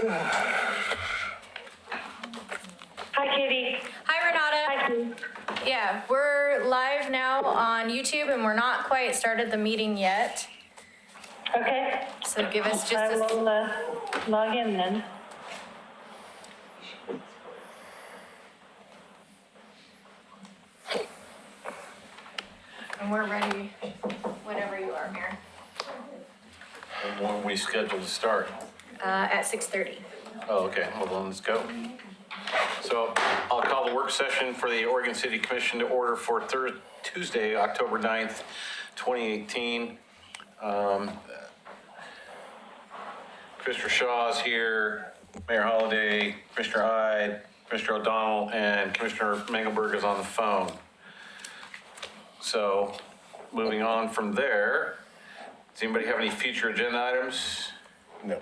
Hi, Katie. Hi, Renata. Hi, Katie. Yeah, we're live now on YouTube and we're not quite started the meeting yet. Okay. So give us I just a, will log in then. and we're ready whenever you are, Mayor. When we scheduled to start? At 6:30. Oh, okay, well then, let's go. So I'll call the work session for the Oregon City Commission to order for Tuesday, October 9th, 2018. Commissioner Shaw's here, Mayor Holliday, Commissioner Ide, Commissioner O'Donnell, and Commissioner Mengelberg is on the phone. So moving on from there, does anybody have any future agenda items? No.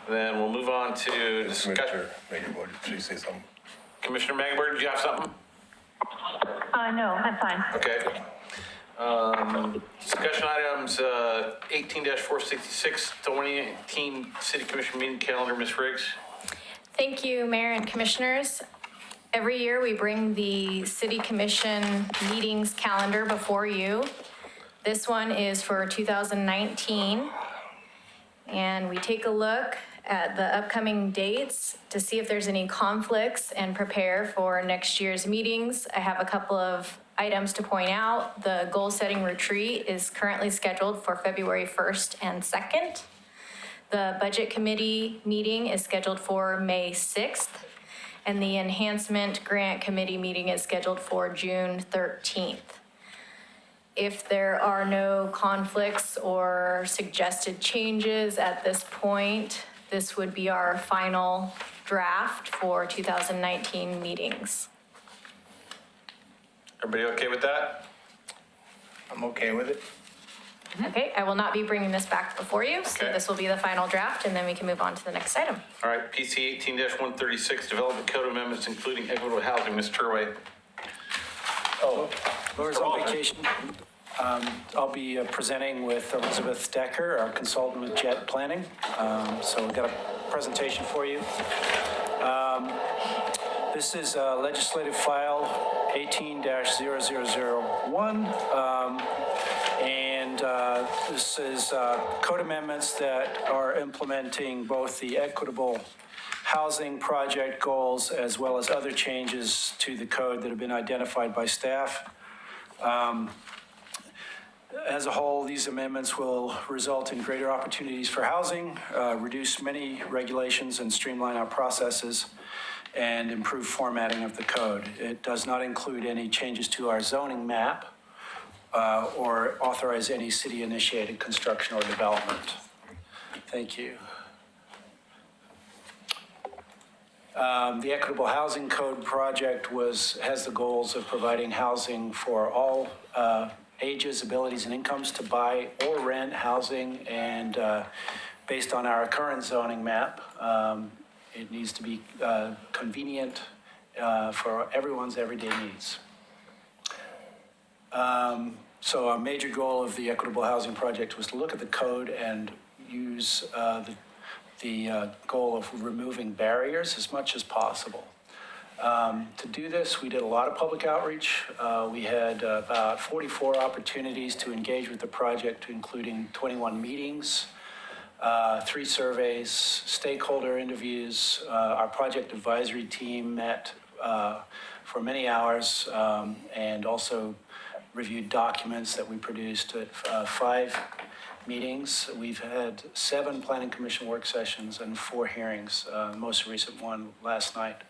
Then we'll move on to discussion. Commissioner Mengelberg, please say something. Commissioner Mengelberg, do you have something? No, I'm fine. Okay. Discussion items, 18-466, 2018 City Commission meeting calendar, Ms. Riggs. Thank you, Mayor and Commissioners. Every year we bring the City Commission meetings calendar before you. This one is for 2019. And we take a look at the upcoming dates to see if there's any conflicts and prepare for next year's meetings. I have a couple of items to point out. The goal setting retreat is currently scheduled for February 1st and 2nd. The budget committee meeting is scheduled for May 6th. And the enhancement grant committee meeting is scheduled for June 13th. If there are no conflicts or suggested changes at this point, this would be our final draft for 2019 meetings. Everybody okay with that? I'm okay with it. Okay, I will not be bringing this back before you, so Okay. this will be the final draft, and then we can move on to the next item. All right, PC 18-136, Development Code Amendments, including equitable housing, Ms. Turway. Oh, Laura's on vacation. I'll be presenting with Elizabeth Decker, our consultant with JET Planning. So we've got a presentation for you. This is legislative file 18-0001. And this is code amendments that are implementing both the equitable housing project goals as well as other changes to the code that have been identified by staff. As a whole, these amendments will result in greater opportunities for housing, reduce many regulations and streamline our processes, and improve formatting of the code. It does not include any changes to our zoning map or authorize any city-initiated construction or development. Thank you. The Equitable Housing Code project has the goals of providing housing for all ages, abilities, and incomes to buy or rent housing, and based on our current zoning map, it needs to be convenient for everyone's everyday needs. So a major goal of the Equitable Housing Project was to look at the code and use the goal of removing barriers as much as possible. To do this, we did a lot of public outreach. We had about 44 opportunities to engage with the project, including 21 meetings, 3 surveys, stakeholder interviews. Our project advisory team met for many hours and also reviewed documents that we produced at 5 meetings. We've had 7 Planning Commission work sessions and 4 hearings, the most recent one last night,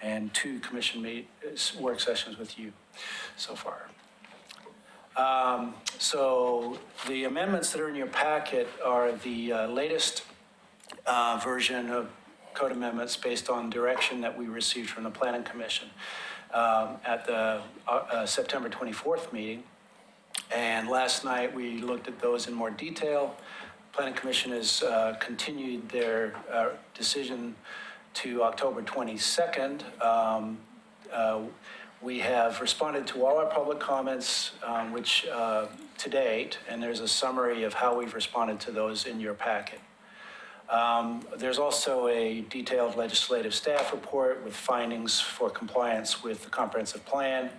and 2 commission work sessions with you so far. So the amendments that are in your packet are the latest version of code amendments based on direction that we received from the Planning Commission at the September 24th meeting. And last night we looked at those in more detail. Planning Commission has continued their decision to October 22nd. We have responded to all our public comments, which to date, and there's a summary of how we've responded to those in your packet. There's also a detailed legislative staff report with findings for compliance with the comprehensive plan,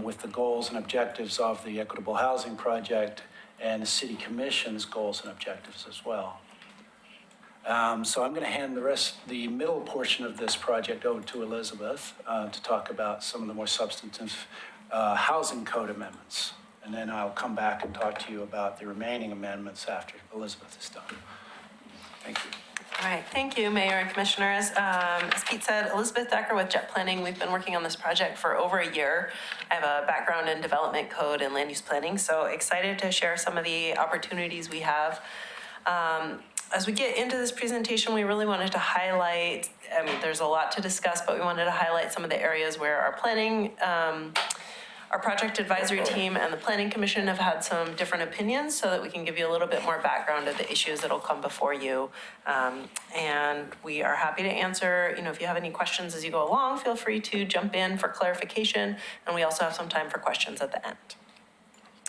with the goals and objectives of the Equitable Housing Project and the City Commission's goals and objectives as well. So I'm going to hand the middle portion of this project over to Elizabeth to talk about some of the more substantive housing code amendments. And then I'll come back and talk to you about the remaining amendments after Elizabeth is done. Thank you. All right, thank you, Mayor and Commissioners. As Pete said, Elizabeth Decker with Jet Planning. We've been working on this project for over a year. I have a background in development code and land use planning, so excited to share some of the opportunities we have. As we get into this presentation, we really wanted to highlight, I mean, there's a lot to discuss, but we wanted to highlight some of the areas where our planning, our project advisory team and the Planning Commission have had some different opinions so that we can give you a little bit more background of the issues that'll come before you. And we are happy to answer, if you have any questions as you go along, feel free to jump in for clarification. And we also have some time for questions at the end.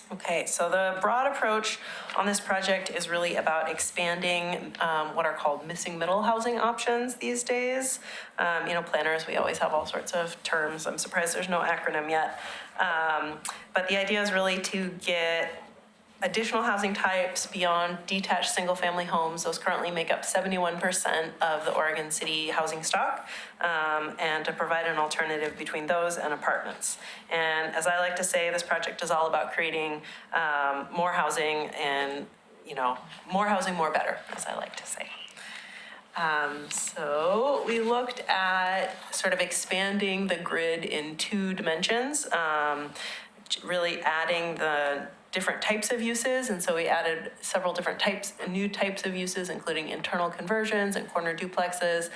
Okay, so the broad approach on this project is really about expanding what are called missing middle housing options these days. Planners, we always have all sorts of terms. I'm surprised there's no acronym yet. But the idea is really to get additional housing types beyond detached single-family homes. Those currently make up 71% of the Oregon City housing stock, and to provide an alternative between those and apartments. And as I like to say, this project is all about creating more housing and, more housing, more better, as I like to say. So we looked at sort of expanding the grid in 2 dimensions, really adding the different types of uses. And so we added several different new types of uses, including internal conversions and corner duplexes,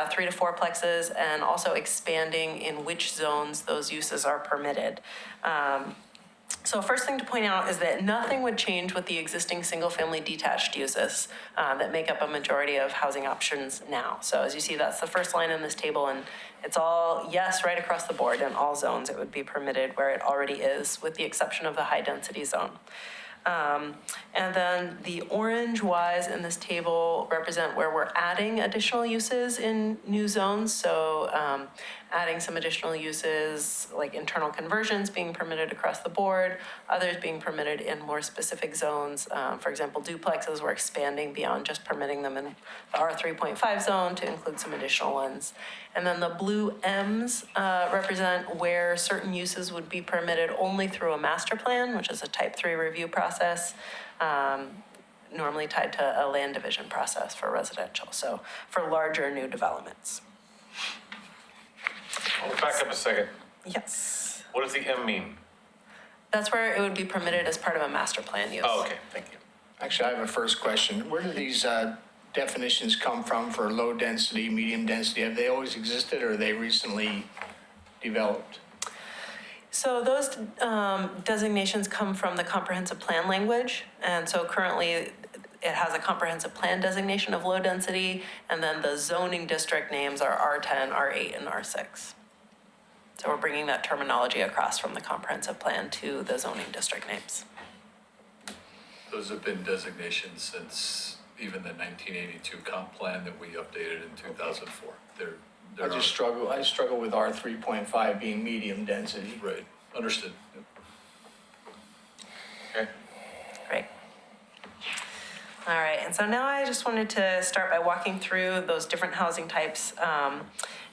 3 to 4 plexes, and also expanding in which zones those uses are permitted. So first thing to point out is that nothing would change with the existing single-family detached uses that make up a majority of housing options now. So as you see, that's the first line in this table, and it's all yes right across the board. In all zones, it would be permitted where it already is, with the exception of the high-density zone. And then the orange Ys in this table represent where we're adding additional uses in new zones. So adding some additional uses like internal conversions being permitted across the board, others being permitted in more specific zones. For example, duplexes, we're expanding beyond just permitting them in the R3.5 zone to include some additional ones. And then the blue Ms represent where certain uses would be permitted only through a master plan, which is a type 3 review process, normally tied to a land division process for residential. So for larger new developments. Let's back up a second. Yes. What does the M mean? That's where it would be permitted as part of a master plan use. Oh, okay, thank you. Actually, I have a first question. Where do these definitions come from for low density, medium density? Have they always existed or are they recently developed? So those designations come from the comprehensive plan language. And so currently it has a comprehensive plan designation of low density, and then the zoning district names are R10, R8, and R6. So we're bringing that terminology across from the comprehensive plan to the zoning district names. Those have been designations since even the 1982 comp plan that we updated in 2004. I struggle with R3.5 being medium density. Right, understood. Okay. Great. All right, and so now I just wanted to start by walking through those different housing types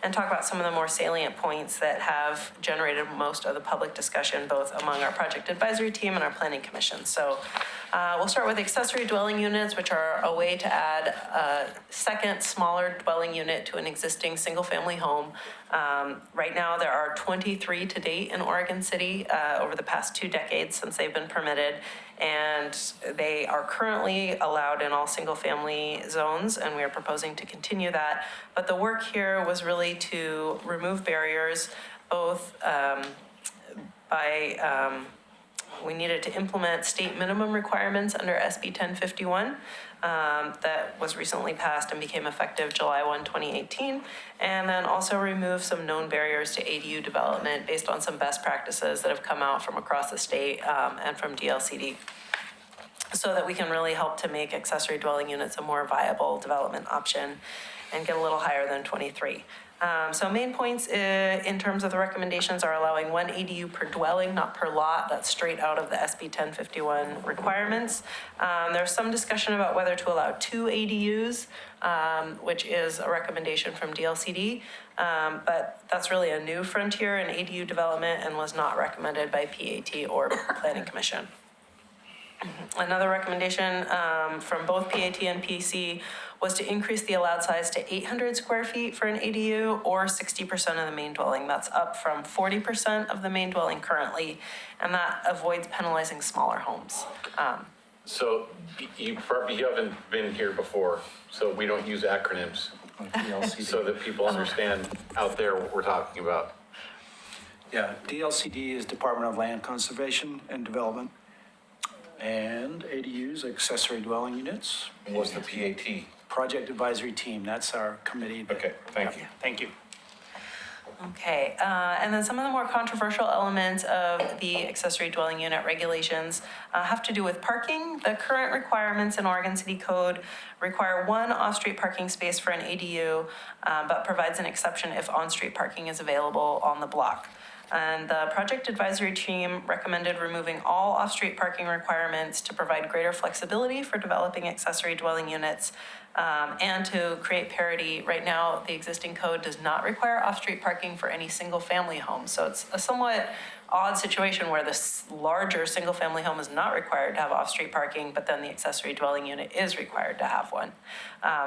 and talk about some of the more salient points that have generated most of the public discussion, both among our project advisory team and our planning commission. So we'll start with accessory dwelling units, which are a way to add a second smaller dwelling unit to an existing single-family home. Right now, there are 23 to date in Oregon City over the past 2 decades since they've been permitted. And they are currently allowed in all single-family zones, and we are proposing to continue that. But the work here was really to remove barriers, both we needed to implement state minimum requirements under SB 1051 that was recently passed and became effective July 1, 2018, and then also remove some known barriers to ADU development based on some best practices that have come out from across the state and from DLCD. so that we can really help to make accessory dwelling units a more viable development option and get a little higher than 23. So main points in terms of the recommendations are allowing 1 ADU per dwelling, not per lot. That's straight out of the SB 1051 requirements. There's some discussion about whether to allow 2 ADUs, which is a recommendation from DLCD. But that's really a new frontier in ADU development and was not recommended by PAT or Planning Commission. Another recommendation from both PAT and PC was to increase the allowed size to 800 square feet for an ADU or 60% of the main dwelling. That's up from 40% of the main dwelling currently, and that avoids penalizing smaller homes. So you haven't been here before, so we don't use acronyms, so that people understand out there what we're talking about. Yeah, DLCD is Department of Land Conservation and Development. And ADUs, accessory dwelling units. And what's the PAT? Project Advisory Team, that's our committee. Okay, thank you. Thank you. Okay, and then some of the more controversial elements of the accessory dwelling unit regulations have to do with parking. The current requirements in Oregon City Code require 1 off-street parking space for an ADU, but provides an exception if on-street parking is available on the block. And the project advisory team recommended removing all off-street parking requirements to provide greater flexibility for developing accessory dwelling units and to create parity. Right now, the existing code does not require off-street parking for any single-family home. So it's a somewhat odd situation where this larger single-family home is not required to have off-street parking, but then the accessory dwelling unit is required to have one.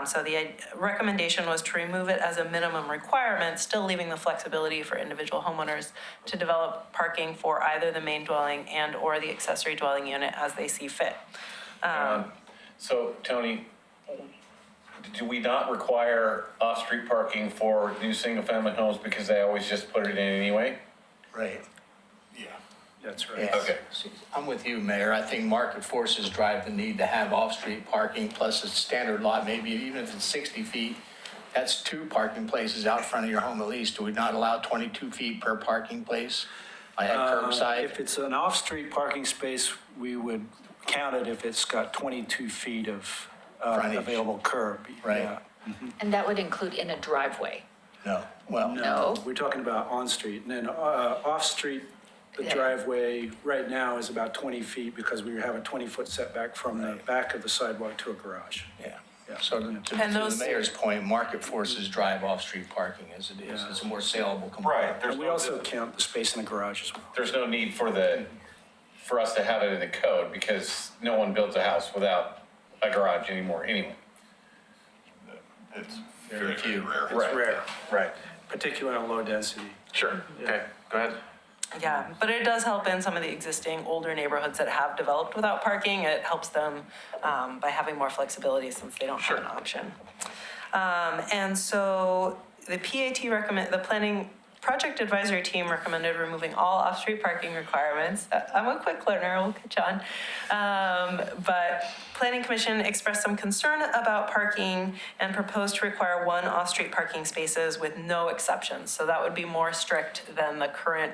So the recommendation was to remove it as a minimum requirement, still leaving the flexibility for individual homeowners to develop parking for either the main dwelling and or the accessory dwelling unit as they see fit. So Tony, do we not require off-street parking for new single-family homes because they always just put it in anyway? Right. Yeah. That's right. Yes. Okay. I'm with you, Mayor. I think market forces drive the need to have off-street parking, plus a standard lot, maybe even if it's 60 feet, that's 2 parking places out front of your home at least. Do we not allow 22 feet per parking place? I had curbside. If it's an off-street parking space, we would count it if it's got 22 feet of Frontage. available curb. Right. Yeah. And that would include in a driveway? No, well, No. We're talking about on-street. And then off-street, the Yeah. driveway right now is about 20 feet because we have a 20-foot setback from the back of the sidewalk to a garage. yeah. Yeah. So to And the those- mayor's point, market forces drive off-street parking as it is. Yeah. It's a more saleable component. Right, there's And we no, also count the space in the garage as well. there's no need for us to have it in the code because no one builds a house without a garage anymore anyway. It's Very few. rare. Right. Rare, Right. particularly on low density. Sure, okay, go ahead. Yeah, but it does help in some of the existing older neighborhoods that have developed without parking. It helps them by having more flexibility since they don't have an option. And so the PAT the planning project advisory team recommended removing all off-street parking requirements. I'm a quick learner, we'll catch on. But Planning Commission expressed some concern about parking and proposed to require 1 off-street parking spaces with no exceptions. So that would be more strict than the current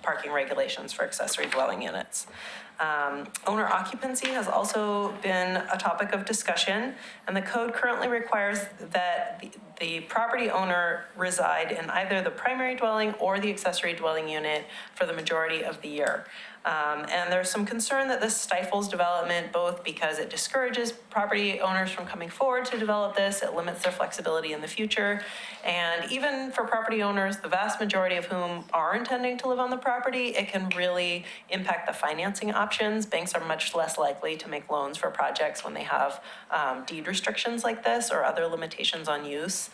parking regulations for accessory dwelling units. Owner occupancy has also been a topic of discussion, and the code currently requires that the property owner reside in either the primary dwelling or the accessory dwelling unit for the majority of the year. And there's some concern that this stifles development, both because it discourages property owners from coming forward to develop this, it limits their flexibility in the future. And even for property owners, the vast majority of whom are intending to live on the property, it can really impact the financing options. Banks are much less likely to make loans for projects when they have deed restrictions like this or other limitations on use.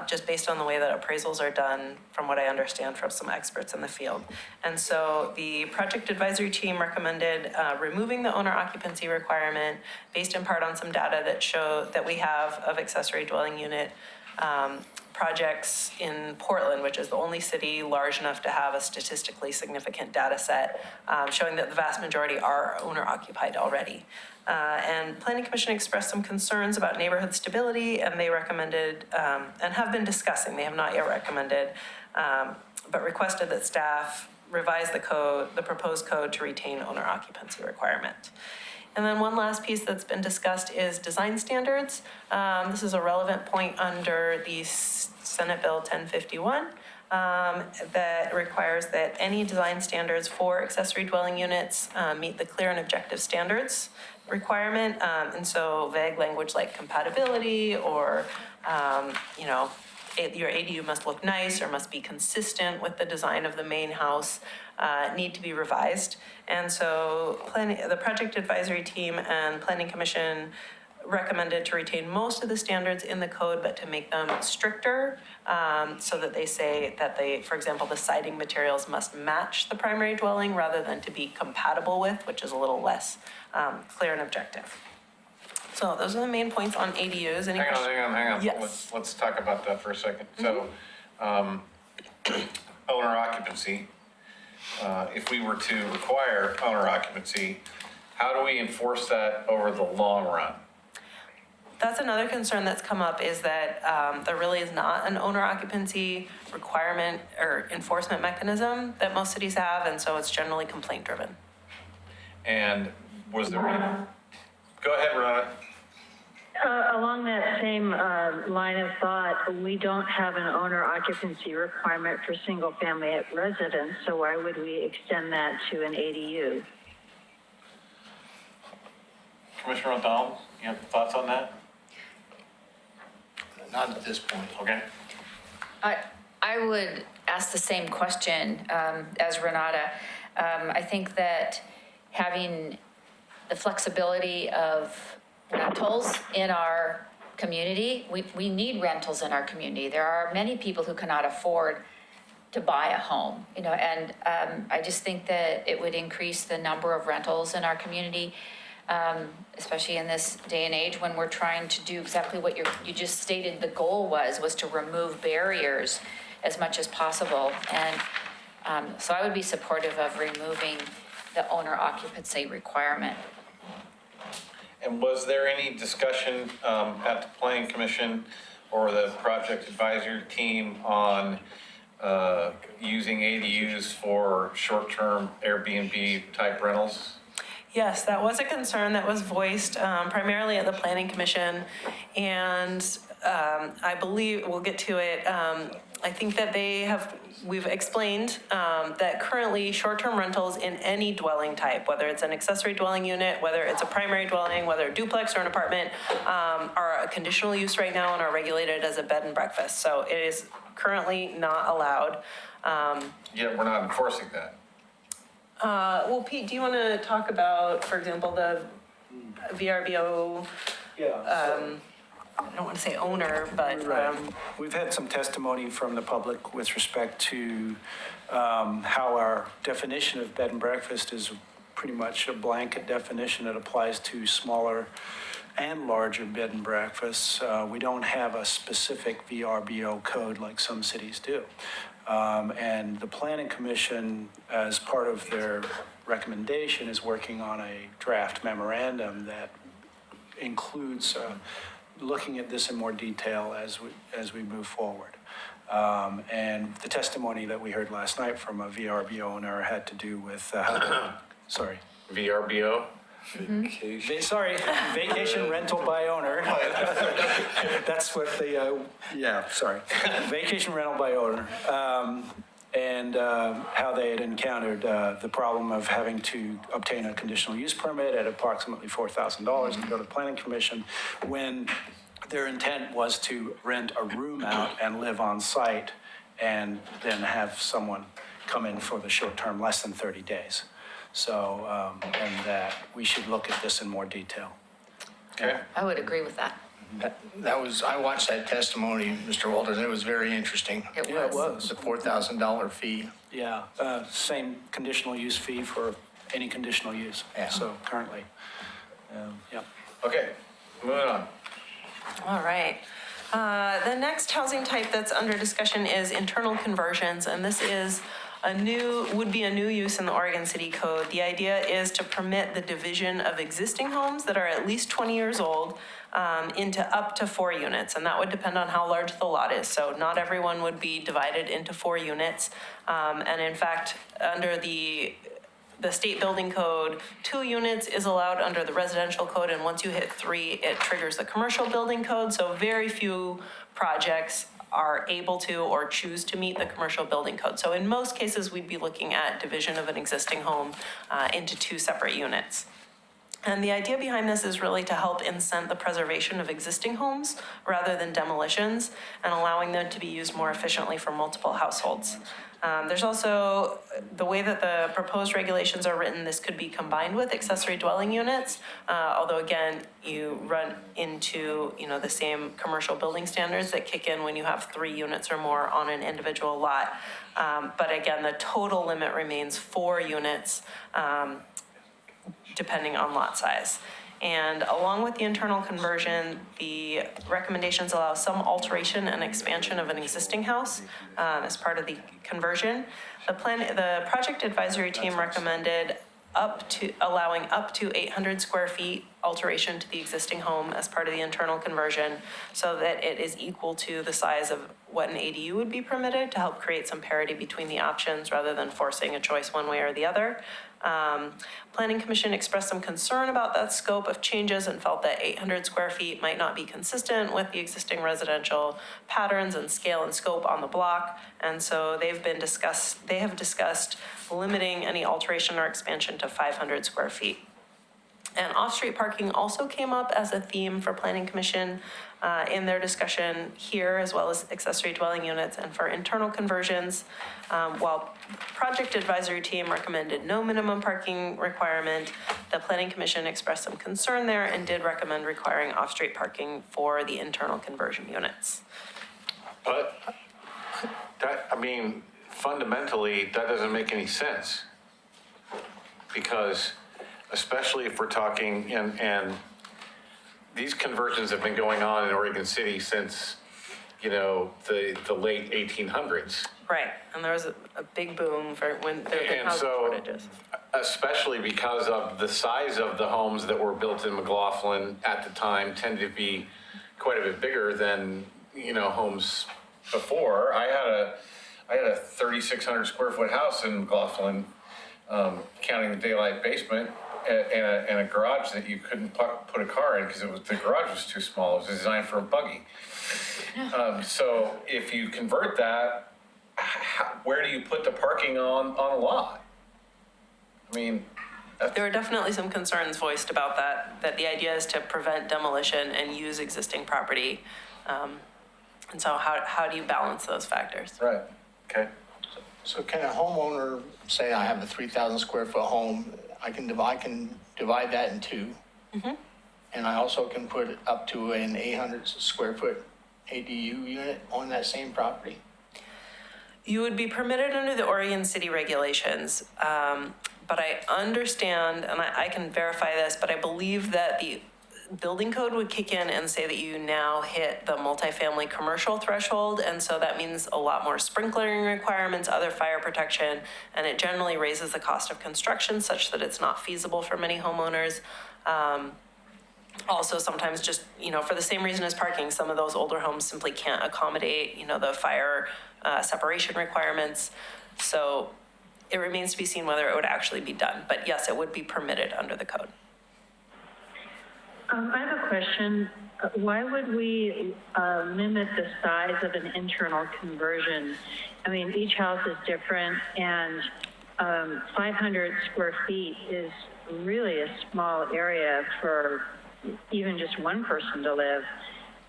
Just based on the way that appraisals are done, from what I understand from some experts in the field. And so the project advisory team recommended removing the owner occupancy requirement based in part on some data that we have of accessory dwelling unit projects in Portland, which is the only city large enough to have a statistically significant data set showing that the vast majority are owner occupied already. And Planning Commission expressed some concerns about neighborhood stability, and they recommended, and have been discussing, they have not yet recommended, but requested that staff revise the proposed code to retain owner occupancy requirement. And then one last piece that's been discussed is design standards. This is a relevant point under the Senate Bill 1051 that requires that any design standards for accessory dwelling units meet the clear and objective standards requirement. And so vague language like compatibility or, your ADU must look nice or must be consistent with the design of the main house need to be revised. And so the project advisory team and planning commission recommended to retain most of the standards in the code, but to make them stricter so that they say that for example, the siding materials must match the primary dwelling rather than to be compatible with, which is a little less clear and objective. So those are the main points on ADUs. Any questions? Hang on. Yes. Let's talk about that for a second. So, owner occupancy, if we were to require owner occupancy, how do we enforce that over the long run? That's another concern that's come up is that there really is not an owner occupancy requirement or enforcement mechanism that most cities have, and so it's generally complaint driven. And was there any? Go ahead, Renata. Along that same line of thought, we don't have an owner occupancy requirement for single-family residence, so why would we extend that to an ADU? Commissioner O'Donnell, you have thoughts on that? Not at this point. Okay. I would ask the same question as Renata. I think that having the flexibility of rentals in our community, we need rentals in our community. There are many people who cannot afford to buy a home, and I just think that it would increase the number of rentals in our community, especially in this day and age when we're trying to do exactly what you just stated the goal was to remove barriers as much as possible. And so I would be supportive of removing the owner occupancy requirement. And was there any discussion at the planning commission or the project advisory team on using ADUs for short-term Airbnb type rentals? Yes, that was a concern that was voiced primarily at the Planning Commission, and I believe, we'll get to it, I think that we've explained that currently short-term rentals in any dwelling type, whether it's an accessory dwelling unit, whether it's a primary dwelling, whether a duplex or an apartment, are a conditional use right now and are regulated as a bed and breakfast. So it is currently not allowed. Yet we're not enforcing that. Well, Pete, do you want to talk about, for example, the VRBO, Yeah. I don't want to say owner, but. Right. We've had some testimony from the public with respect to how our definition of bed and breakfast is pretty much a blanket definition that applies to smaller and larger bed and breakfasts. We don't have a specific VRBO code like some cities do. And the Planning Commission, as part of their recommendation, is working on a draft memorandum that includes looking at this in more detail as we move forward. And the testimony that we heard last night from a VRBO owner had to do with, sorry. VRBO? Vacation rental by owner. That's what sorry. Vacation rental by owner. And how they had encountered the problem of having to obtain a conditional use permit at approximately $4,000 and go to the Planning Commission when their intent was to rent a room out and live on site and then have someone come in for the short term, less than 30 days. So, and that we should look at this in more detail. Okay. I would agree with that. I watched that testimony, Mr. Walters, and it was very interesting. It Yeah, it was. was. The $4,000 fee. Yeah, same conditional use fee for any conditional use. Yeah. So currently, yeah. Okay, moving on. All right. The next housing type that's under discussion is internal conversions, and this is would be a new use in the Oregon City Code. The idea is to permit the division of existing homes that are at least 20 years old into up to 4 units, and that would depend on how large the lot is. So not everyone would be divided into 4 units. And in fact, under the the state building code, 2 units is allowed under the residential code, and once you hit 3, it triggers the commercial building code. So very few projects are able to or choose to meet the commercial building code. So in most cases, we'd be looking at division of an existing home into 2 separate units. And the idea behind this is really to help incent the preservation of existing homes rather than demolitions, and allowing them to be used more efficiently for multiple households. There's also the way that the proposed regulations are written, this could be combined with accessory dwelling units. Although again, you run into, the same commercial building standards that kick in when you have 3 units or more on an individual lot. But again, the total limit remains 4 units, depending on lot size. And along with the internal conversion, the recommendations allow some alteration and expansion of an existing house as part of the conversion. The project advisory team recommended allowing up to 800 square feet alteration to the existing home as part of the internal conversion, so that it is equal to the size of what an ADU would be permitted, to help create some parity between the options rather than forcing a choice one way or the other. Planning Commission expressed some concern about that scope of changes and felt that 800 square feet might not be consistent with the existing residential patterns and scale and scope on the block. And so they have discussed limiting any alteration or expansion to 500 square feet. And off-street parking also came up as a theme for Planning Commission in their discussion here, as well as accessory dwelling units and for internal conversions. While project advisory team recommended no minimum parking requirement, the Planning Commission expressed some concern there and did recommend requiring off-street parking for the internal conversion units. But fundamentally, that doesn't make any sense. Because especially if we're talking, and these conversions have been going on in Oregon City since, the late 1800s. Right, and there was a big boom for when there were And housing so, shortages. especially because of the size of the homes that were built in McLaughlin at the time tended to be quite a bit bigger than, homes before. I had a 3,600 square foot house in McLaughlin, counting the daylight basement, and a garage that you couldn't put a car in because the garage was too small. It was designed for a buggy. So if you convert that, where do you put the parking on a lot? There were definitely some concerns voiced about that the idea is to prevent demolition and use existing property. And so how do you balance those factors? Right, okay. So can a homeowner say, I have a 3,000 square foot home, I can divide that in 2. Mm-hmm. And I also can put up to an 800 square foot ADU unit on that same property? You would be permitted under the Oregon City regulations, but I understand, and I can verify this, but I believe that the building code would kick in and say that you now hit the multifamily commercial threshold, and so that means a lot more sprinkling requirements, other fire protection, and it generally raises the cost of construction such that it's not feasible for many homeowners. Also, sometimes just, for the same reason as parking, some of those older homes simply can't accommodate, the fire separation requirements. So it remains to be seen whether it would actually be done. But yes, it would be permitted under the code. I have a question. Why would we limit the size of an internal conversion? Each house is different, and 500 square feet is really a small area for even just one person to live.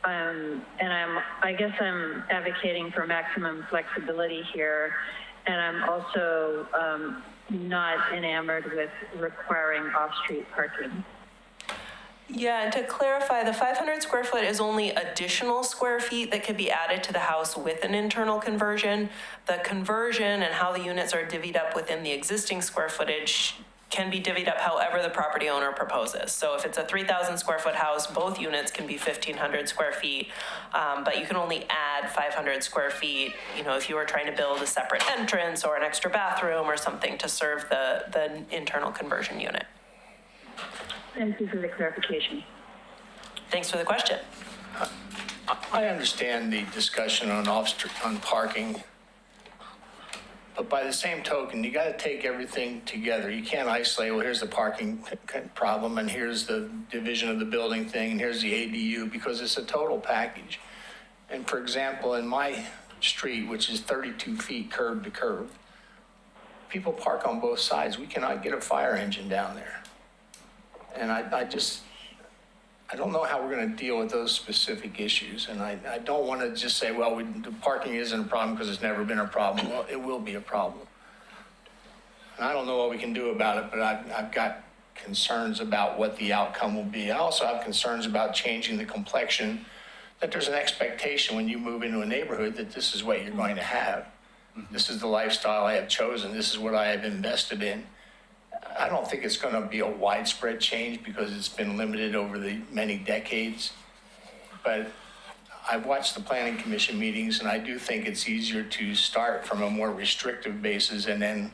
And I guess I'm advocating for maximum flexibility here, and I'm also not enamored with requiring off-street parking. Yeah, and to clarify, the 500 square foot is only additional square feet that could be added to the house with an internal conversion. The conversion and how the units are divvied up within the existing square footage can be divvied up however the property owner proposes. So if it's a 3,000 square foot house, both units can be 1,500 square feet, but you can only add 500 square feet, if you were trying to build a separate entrance or an extra bathroom or something to serve the internal conversion unit. Thank you for the clarification. Thanks for the question. I understand the discussion on parking, But by the same token, you got to take everything together. You can't isolate, well, here's the parking problem, and here's the division of the building thing, and here's the ADU, because it's a total package. And for example, in my street, which is 32 feet curb to curb, people park on both sides. We cannot get a fire engine down there. And I don't know how we're going to deal with those specific issues. And I don't want to just say, well, the parking isn't a problem because it's never been a problem. Well, it will be a problem. And I don't know what we can do about it, but I've got concerns about what the outcome will be. I also have concerns about changing the complexion, that there's an expectation when you move into a neighborhood that this is what you're going to have. This is the lifestyle I have chosen. This is what I have invested in. I don't think it's going to be a widespread change because it's been limited over the many decades. But I've watched the planning commission meetings, and I do think it's easier to start from a more restrictive basis and then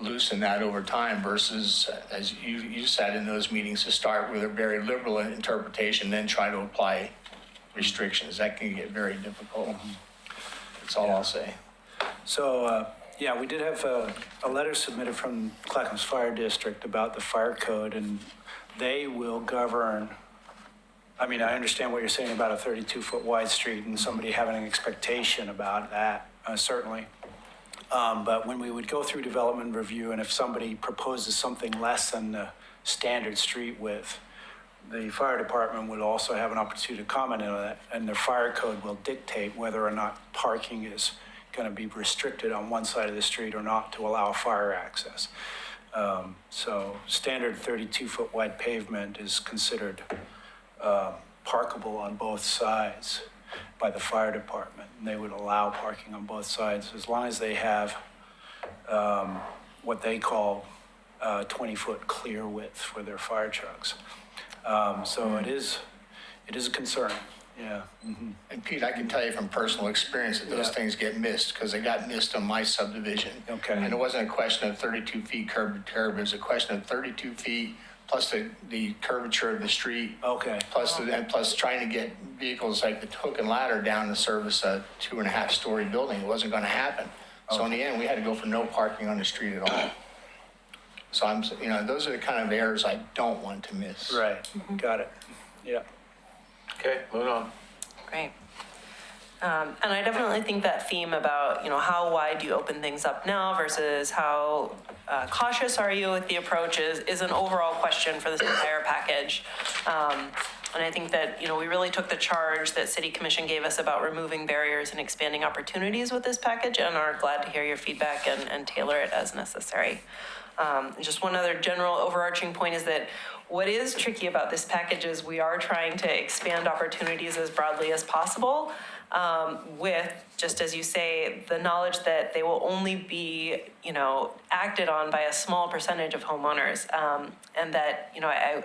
loosen that over time versus, as you sat in those meetings, to start with a very liberal interpretation, then try to apply restrictions. That can get very difficult. That's all I'll say. So, yeah, we did have a letter submitted from Clackamas Fire District about the fire code, and they will govern. I mean, I understand what you're saying about a 32-foot wide street and somebody having an expectation about that, certainly. But when we would go through development review, and if somebody proposes something less than the standard street width, the fire department would also have an opportunity to comment on that, and the fire code will dictate whether or not parking is going to be restricted on one side of the street or not to allow fire access. So standard 32-foot wide pavement is considered parkable on both sides by the fire department. And they would allow parking on both sides as long as they have what they call 20-foot clear width for their fire trucks. So it is a concern. Yeah. Mm-hmm. And Pete, I can tell you from personal experience that those things get missed because they got missed on my subdivision. Okay. And it wasn't a question of 32 feet curb to curb. It was a question of 32 feet plus the curvature of the street. Okay. Plus trying to get vehicles like the hook and ladder down to service a 2.5-story building. It wasn't going to happen. So in the end, we had to go for no parking on the street at all. So those are the kind of errors I don't want to miss. Right. Mm-hmm. Got it. Yeah. Okay, moving on. Great. And I definitely think that theme about, how wide do you open things up now versus how cautious are you with the approach is an overall question for this entire package. And I think that, we really took the charge that City Commission gave us about removing barriers and expanding opportunities with this package and are glad to hear your feedback and tailor it as necessary. Just one other general overarching point is that what is tricky about this package is we are trying to expand opportunities as broadly as possible with, just as you say, the knowledge that they will only be, acted on by a small percentage of homeowners. And that,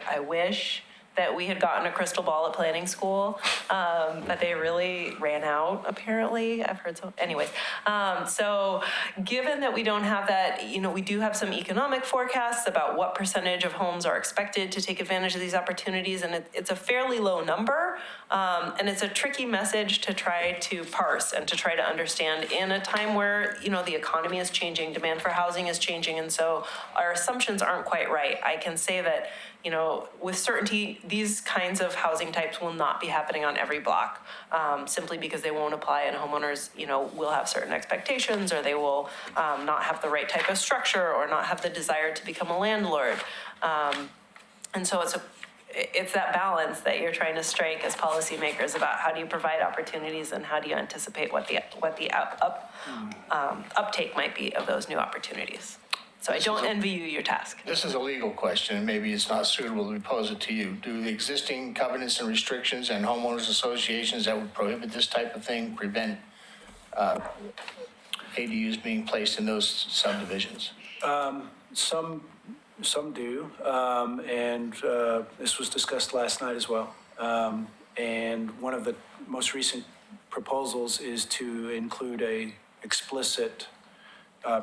I wish that we had gotten a crystal ball at planning school, but they really ran out, apparently. I've heard so. Anyways, so given that we don't have that, we do have some economic forecasts about what percentage of homes are expected to take advantage of these opportunities, and it's a fairly low number, and it's a tricky message to try to parse and to try to understand in a time where, the economy is changing, demand for housing is changing, and so our assumptions aren't quite right. I can say that, with certainty, these kinds of housing types will not be happening on every block, simply because they won't apply and homeowners, will have certain expectations, or they will not have the right type of structure or not have the desire to become a landlord. And so it's that balance that you're trying to strike as policymakers about how do you provide opportunities and how do you anticipate what the uptake might be of those new opportunities. So I don't envy you your task. This is a legal question, and maybe it's not suitable to pose it to you. Do the existing covenants and restrictions and homeowners associations that would prohibit this type of thing prevent ADUs being placed in those subdivisions? Some do, and this was discussed last night as well. And one of the most recent proposals is to include a explicit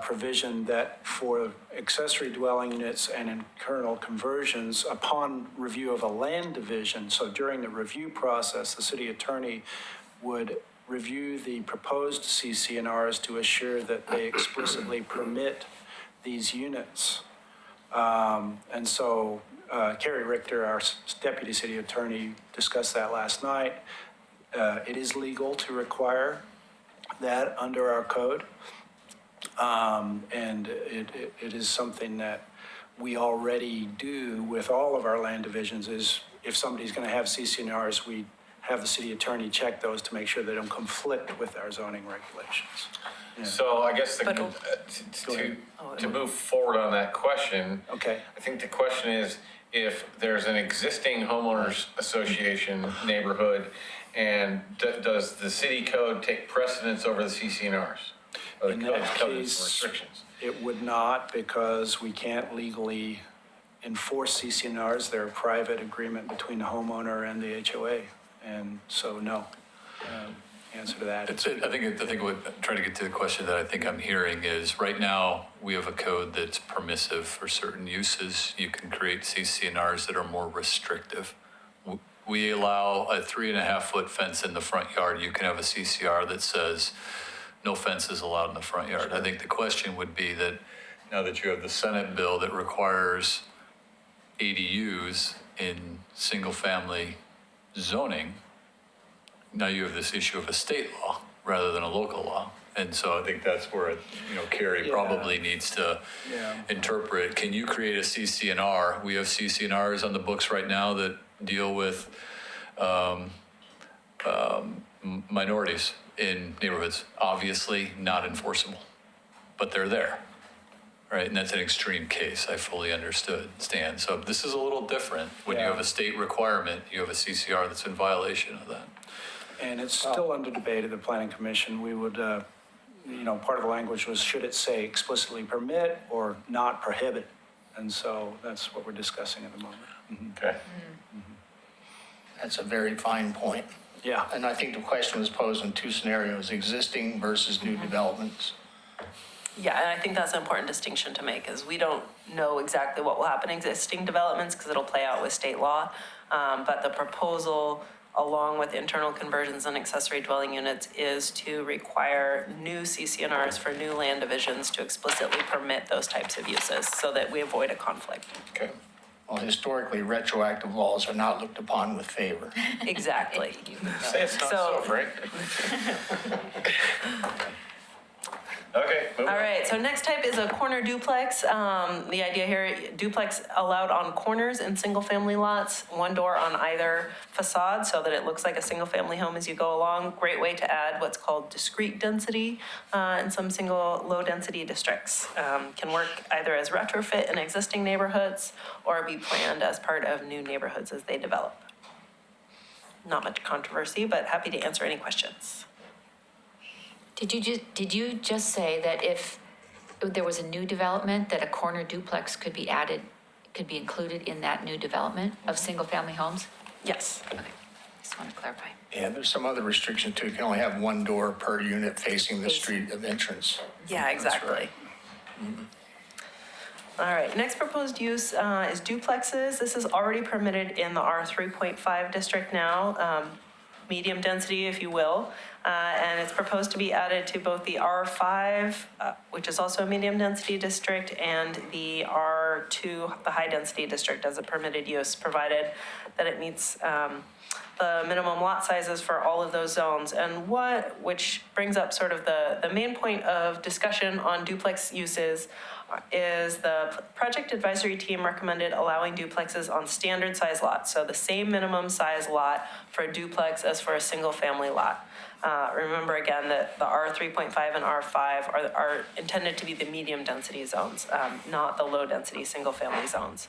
provision that for accessory dwelling units and internal conversions, upon review of a land division, so during the review process, the city attorney would review the proposed CCNRs to assure that they explicitly permit these units. And so Carrie Richter, our deputy city attorney, discussed that last night. It is legal to require that under our code. And it is something that we already do with all of our land divisions is if somebody's going to have CCNRs, we have the city attorney check those to make sure they don't conflict with our zoning regulations. Yeah. So I guess But- to move forward on that question. Okay. I think the question is if there's an existing homeowners association neighborhood and does the city code take precedence over the CCNRs? Or the In codes, that covenants, case, restrictions? it would not because we can't legally enforce CCNRs. They're a private agreement between the homeowner and the HOA. And so, no. Answer to that. I think what, trying to get to the question that I think I'm hearing is, right now, we have a code that's permissive for certain uses. You can create CCNRs that are more restrictive. We allow a 3.5-foot fence in the front yard. You can have a CCR that says no fences allowed in the front yard. I think the question would be that now that you have the Senate bill that requires ADUs in single-family zoning, now you have this issue of a state law rather than a local law. And so I think that's where, Carrie Yeah. probably needs to Yeah. interpret. Can you create a CCNR? We have CCNRs on the books right now that deal with minorities in neighborhoods. Obviously not enforceable, but they're there, right? And that's an extreme case. I fully understand. So this is a little different. When you Yeah. have a state requirement, you have a CCR that's in violation of that. And it's still under debate at the planning commission. We would, part of the language was, should it say explicitly permit or not prohibit? And so that's what we're discussing at the moment. Okay. That's a very fine point. Yeah. And I think the question was posed in two scenarios, existing versus new developments. Yeah, and I think that's an important distinction to make, is we don't know exactly what will happen in existing developments because it'll play out with state law. But the proposal, along with internal conversions and accessory dwelling units, is to require new CCNRs for new land divisions to explicitly permit those types of uses so that we avoid a conflict. Okay. Well, historically, retroactive laws are not looked upon with favor. Exactly. Say it's not So- so, Frank. Okay, moving All on. right, so next type is a corner duplex. The idea here, duplex allowed on corners in single-family lots, one door on either facade so that it looks like a single-family home as you go along. Great way to add what's called discrete density in some single low-density districts. Can work either as retrofit in existing neighborhoods or be planned as part of new neighborhoods as they develop. Not much controversy, but happy to answer any questions. Did you just say that if there was a new development, that a corner duplex could be added, could be included in that new development of single-family homes? Yes. Okay, just want to clarify. And there's some other restriction too. You can only have one door per unit facing the Facing. street of entrance. Yeah, exactly. All right, next proposed use is duplexes. This is already permitted in the R 3.5 district now, medium density, if you will. And it's proposed to be added to both the R5, which is also a medium density district, and the R2, the high density district, as a permitted use, provided that it meets the minimum lot sizes for all of those zones. And which brings up sort of the main point of discussion on duplex uses is the project advisory team recommended allowing duplexes on standard size lots. So the same minimum size lot for a duplex as for a single family lot. Remember again that the R 3.5 and R5 are intended to be the medium density zones, not the low density single family zones.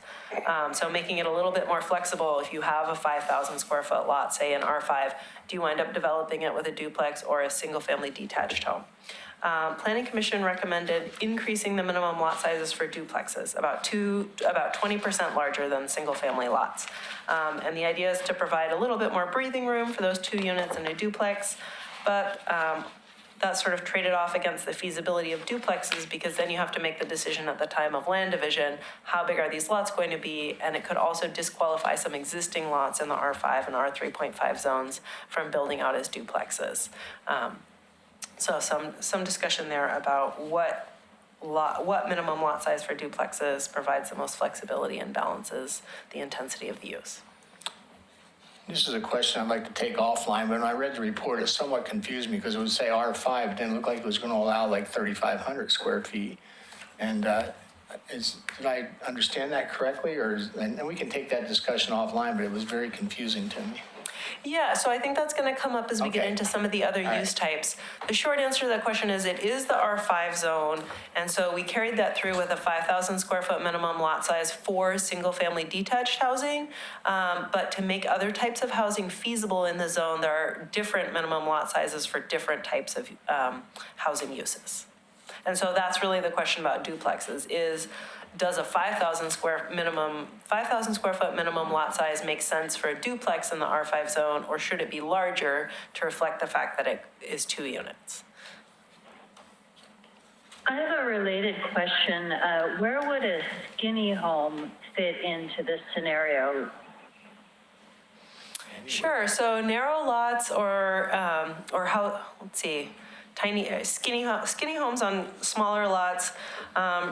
So making it a little bit more flexible, if you have a 5,000 square foot lot, say in R5, do you wind up developing it with a duplex or a single family detached home? Planning Commission recommended increasing the minimum lot sizes for duplexes, about 20% larger than single-family lots. And the idea is to provide a little bit more breathing room for those 2 units in a duplex, but that's sort of traded off against the feasibility of duplexes, because then you have to make the decision at the time of land division, how big are these lots going to be? And it could also disqualify some existing lots in the R5 and R3.5 zones from building out as duplexes. So some discussion there about what minimum lot size for duplexes provides the most flexibility and balances the intensity of the use. This is a question I'd like to take offline, but when I read the report, it somewhat confused me because it would say R5, but didn't look like it was going to allow like 3,500 square feet. And did I understand that correctly? And we can take that discussion offline, but it was very confusing to me. Yeah, so I think that's going to come up as we get Okay. into some of the other All right. use types. The short answer to that question is it is the R5 zone, and so we carried that through with a 5,000 square foot minimum lot size for single-family detached housing. But to make other types of housing feasible in the zone, there are different minimum lot sizes for different types of housing uses. And so that's really the question about duplexes is, does a 5,000 square foot minimum lot size make sense for a duplex in the R5 zone, or should it be larger to reflect the fact that it is 2 units? I have a related question. Where would a skinny home fit into this scenario? Sure, so narrow lots or how, let's see, skinny homes on smaller lots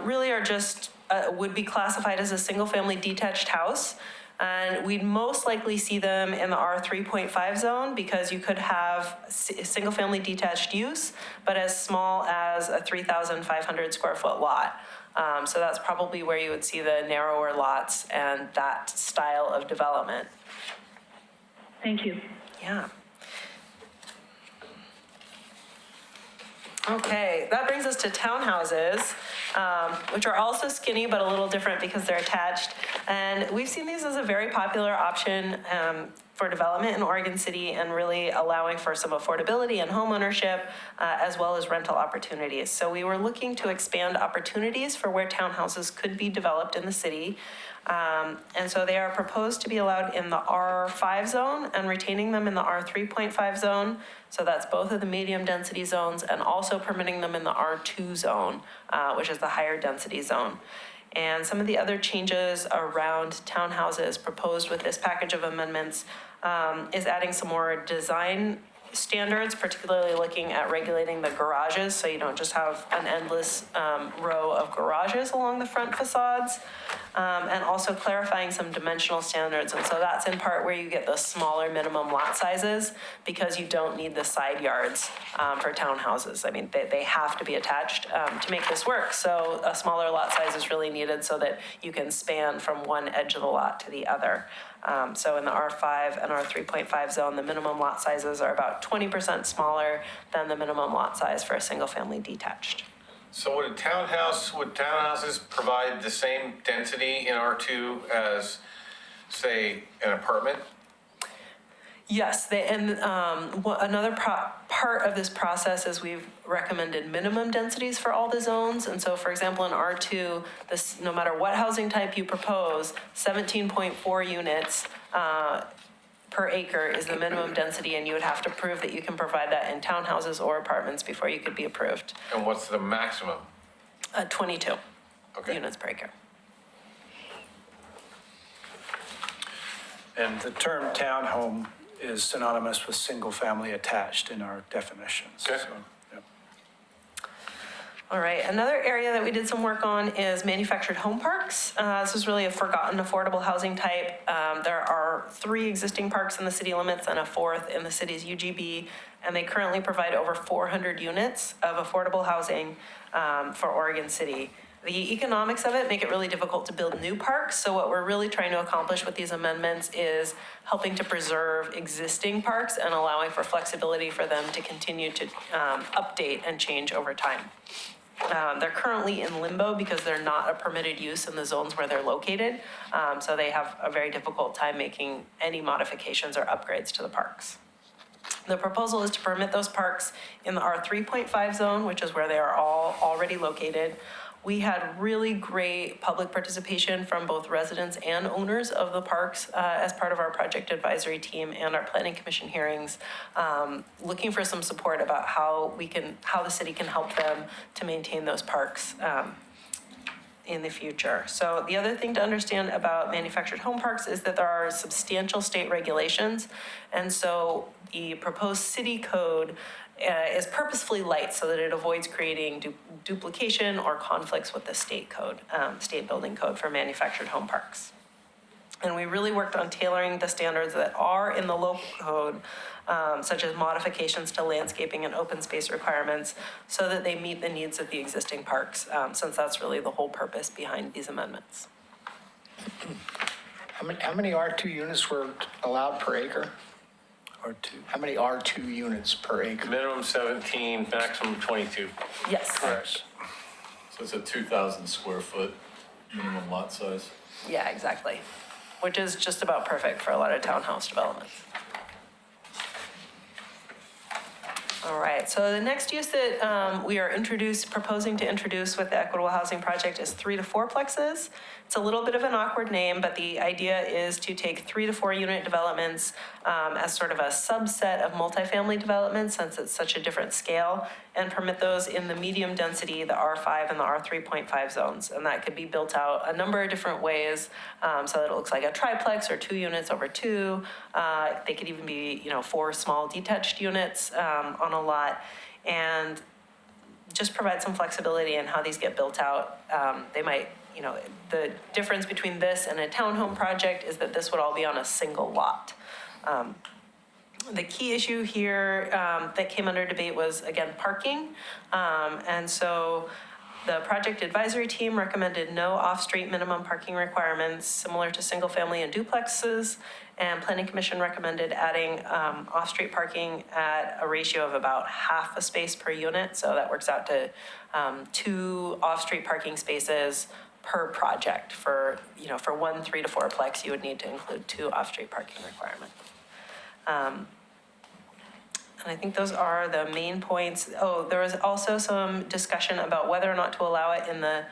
really are just, would be classified as a single-family detached house. And we'd most likely see them in the R3.5 zone because you could have single-family detached use, but as small as a 3,500 square foot lot. So that's probably where you would see the narrower lots and that style of development. Thank you. Yeah. Okay, that brings us to townhouses, which are also skinny but a little different because they're attached. And we've seen these as a very popular option for development in Oregon City and really allowing for some affordability and home ownership as well as rental opportunities. So we were looking to expand opportunities for where townhouses could be developed in the city. And so they are proposed to be allowed in the R5 zone and retaining them in the R3.5 zone. So that's both of the medium density zones, and also permitting them in the R2 zone, which is the higher density zone. And some of the other changes around townhouses proposed with this package of amendments is adding some more design standards, particularly looking at regulating the garages, so you don't just have an endless row of garages along the front facades, and also clarifying some dimensional standards. And so that's in part where you get the smaller minimum lot sizes, because you don't need the side yards for townhouses. I mean, they have to be attached to make this work. So a smaller lot size is really needed so that you can span from one edge of the lot to the other. So in the R5 and R3.5 zone, the minimum lot sizes are about 20% smaller than the minimum lot size for a single-family detached. So would townhouses provide the same density in R2 as, say, an apartment? Yes, another part of this process is we've recommended minimum densities for all the zones. And so, for example, in R2, no matter what housing type you propose, 17.4 units per acre is the minimum density, and you would have to prove that you can provide that in townhouses or apartments before you could be approved. And what's the maximum? 22 Okay. units per acre. And the term townhome is synonymous with single-family attached in our definitions. Okay. So, yeah. All right, another area that we did some work on is manufactured home parks. This is really a forgotten affordable housing type. There are 3 existing parks in the city limits and a 4th in the city's UGB, and they currently provide over 400 units of affordable housing for Oregon City. The economics of it make it really difficult to build new parks. So what we're really trying to accomplish with these amendments is helping to preserve existing parks and allowing for flexibility for them to continue to update and change over time. They're currently in limbo because they're not a permitted use in the zones where they're located. So they have a very difficult time making any modifications or upgrades to the parks. The proposal is to permit those parks in the R3.5 zone, which is where they are all already located, We had really great public participation from both residents and owners of the parks as part of our project advisory team and our planning commission hearings, looking for some support about how the city can help them to maintain those parks in the future. So the other thing to understand about manufactured home parks is that there are substantial state regulations. And so the proposed city code is purposefully light so that it avoids creating duplication or conflicts with the state code, state building code for manufactured home parks. And we really worked on tailoring the standards that are in the local code, such as modifications to landscaping and open space requirements, so that they meet the needs of the existing parks, since that's really the whole purpose behind these amendments. How many R2 units were allowed per acre? R2. How many R2 units per acre? Minimum 17, maximum 22. Yes. Correct. So it's a 2,000 square foot minimum lot size. Yeah, exactly. Which is just about perfect for a lot of townhouse developments. All right, so the next use that we are proposing to introduce with the Equitable Housing Project is 3 to 4 plexes. It's a little bit of an awkward name, but the idea is to take 3 to 4 unit developments as sort of a subset of multifamily developments, since it's such a different scale, and permit those in the medium density, the R5 and the R3.5 zones. And that could be built out a number of different ways, so that it looks like a triplex or 2 units over 2. They could even be, 4 small detached units on a lot, and just provide some flexibility in how these get built out. They might, the difference between this and a townhome project is that this would all be on a single lot. The key issue here that came under debate was, again, parking. And so the project advisory team recommended no off-street minimum parking requirements similar to single-family and duplexes. And Planning Commission recommended adding off-street parking at a ratio of about half a space per unit. So that works out to 2 off-street parking spaces per project. For, for one 3 to 4 plex, you would need to include 2 off-street parking requirements. And I think those are the main points. Oh, there was also some discussion about whether or not to allow it in the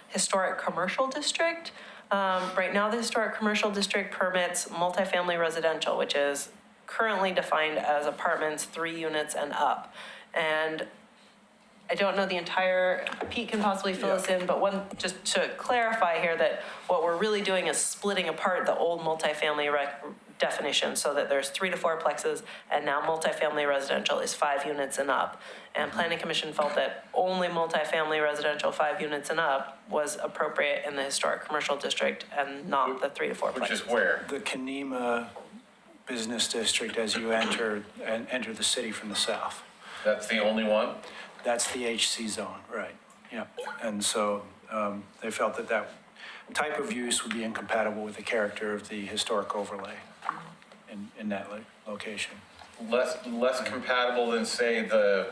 historic commercial district. Right now, the historic commercial district permits multifamily residential, which is currently defined as apartments 3 units and up. And I don't know the entire, Pete can possibly fill us in, but just to clarify here that what we're really doing is splitting apart the old multifamily definition so that there's 3 to 4 plexes, and now multifamily residential is 5 units and up. And Planning Commission felt that only multifamily residential 5 units and up was appropriate in the historic commercial district and not the 3 to 4 plexes. Which is where? The Kenema Business District as you enter the city from the south. That's the only one? That's the HC zone, right, yeah. And so they felt that that type of use would be incompatible with the character of the historic overlay in that location. Less compatible than, say, the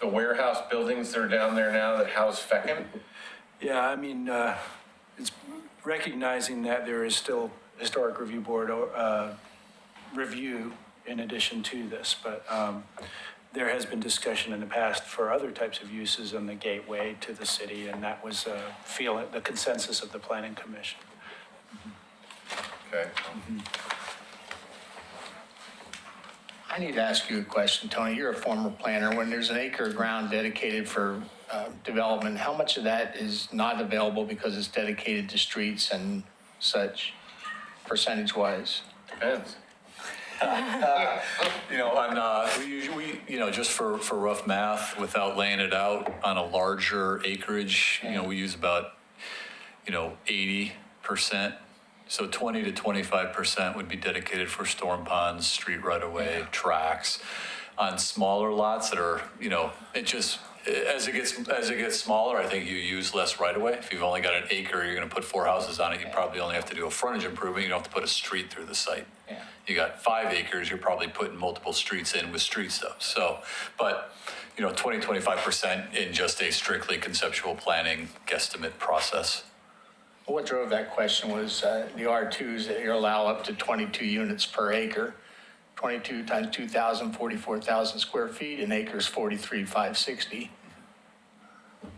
warehouse buildings that are down there now that house Feckin? Yeah, I mean, it's recognizing that there is still historic review board review in addition to this, but there has been discussion in the past for other types of uses on the gateway to the city, and that was the consensus of the Planning Commission. Okay. I need to ask you a question, Tony. You're a former planner. When there's an acre of ground dedicated for development, how much of that is not available because it's dedicated to streets and such, percentage-wise? Depends. Just for rough math, without laying it out on a larger acreage, we use about, 80%. So 20 to 25% would be dedicated for storm ponds, street right-of-way, tracks. On smaller lots that are, as it gets smaller, I think you use less right-of-way. If you've only got an acre, you're going to put 4 houses on it. You probably only have to do a frontage improvement. You don't have to put a street through the site. Yeah. You got 5 acres, you're probably putting multiple streets in with street stuff. So, but 20, 25% in just a strictly conceptual planning guesstimate process. What drove that question was the R2s that you allow up to 22 units per acre. 22 times 2,000, 44,000 square feet, an acre is 43,560.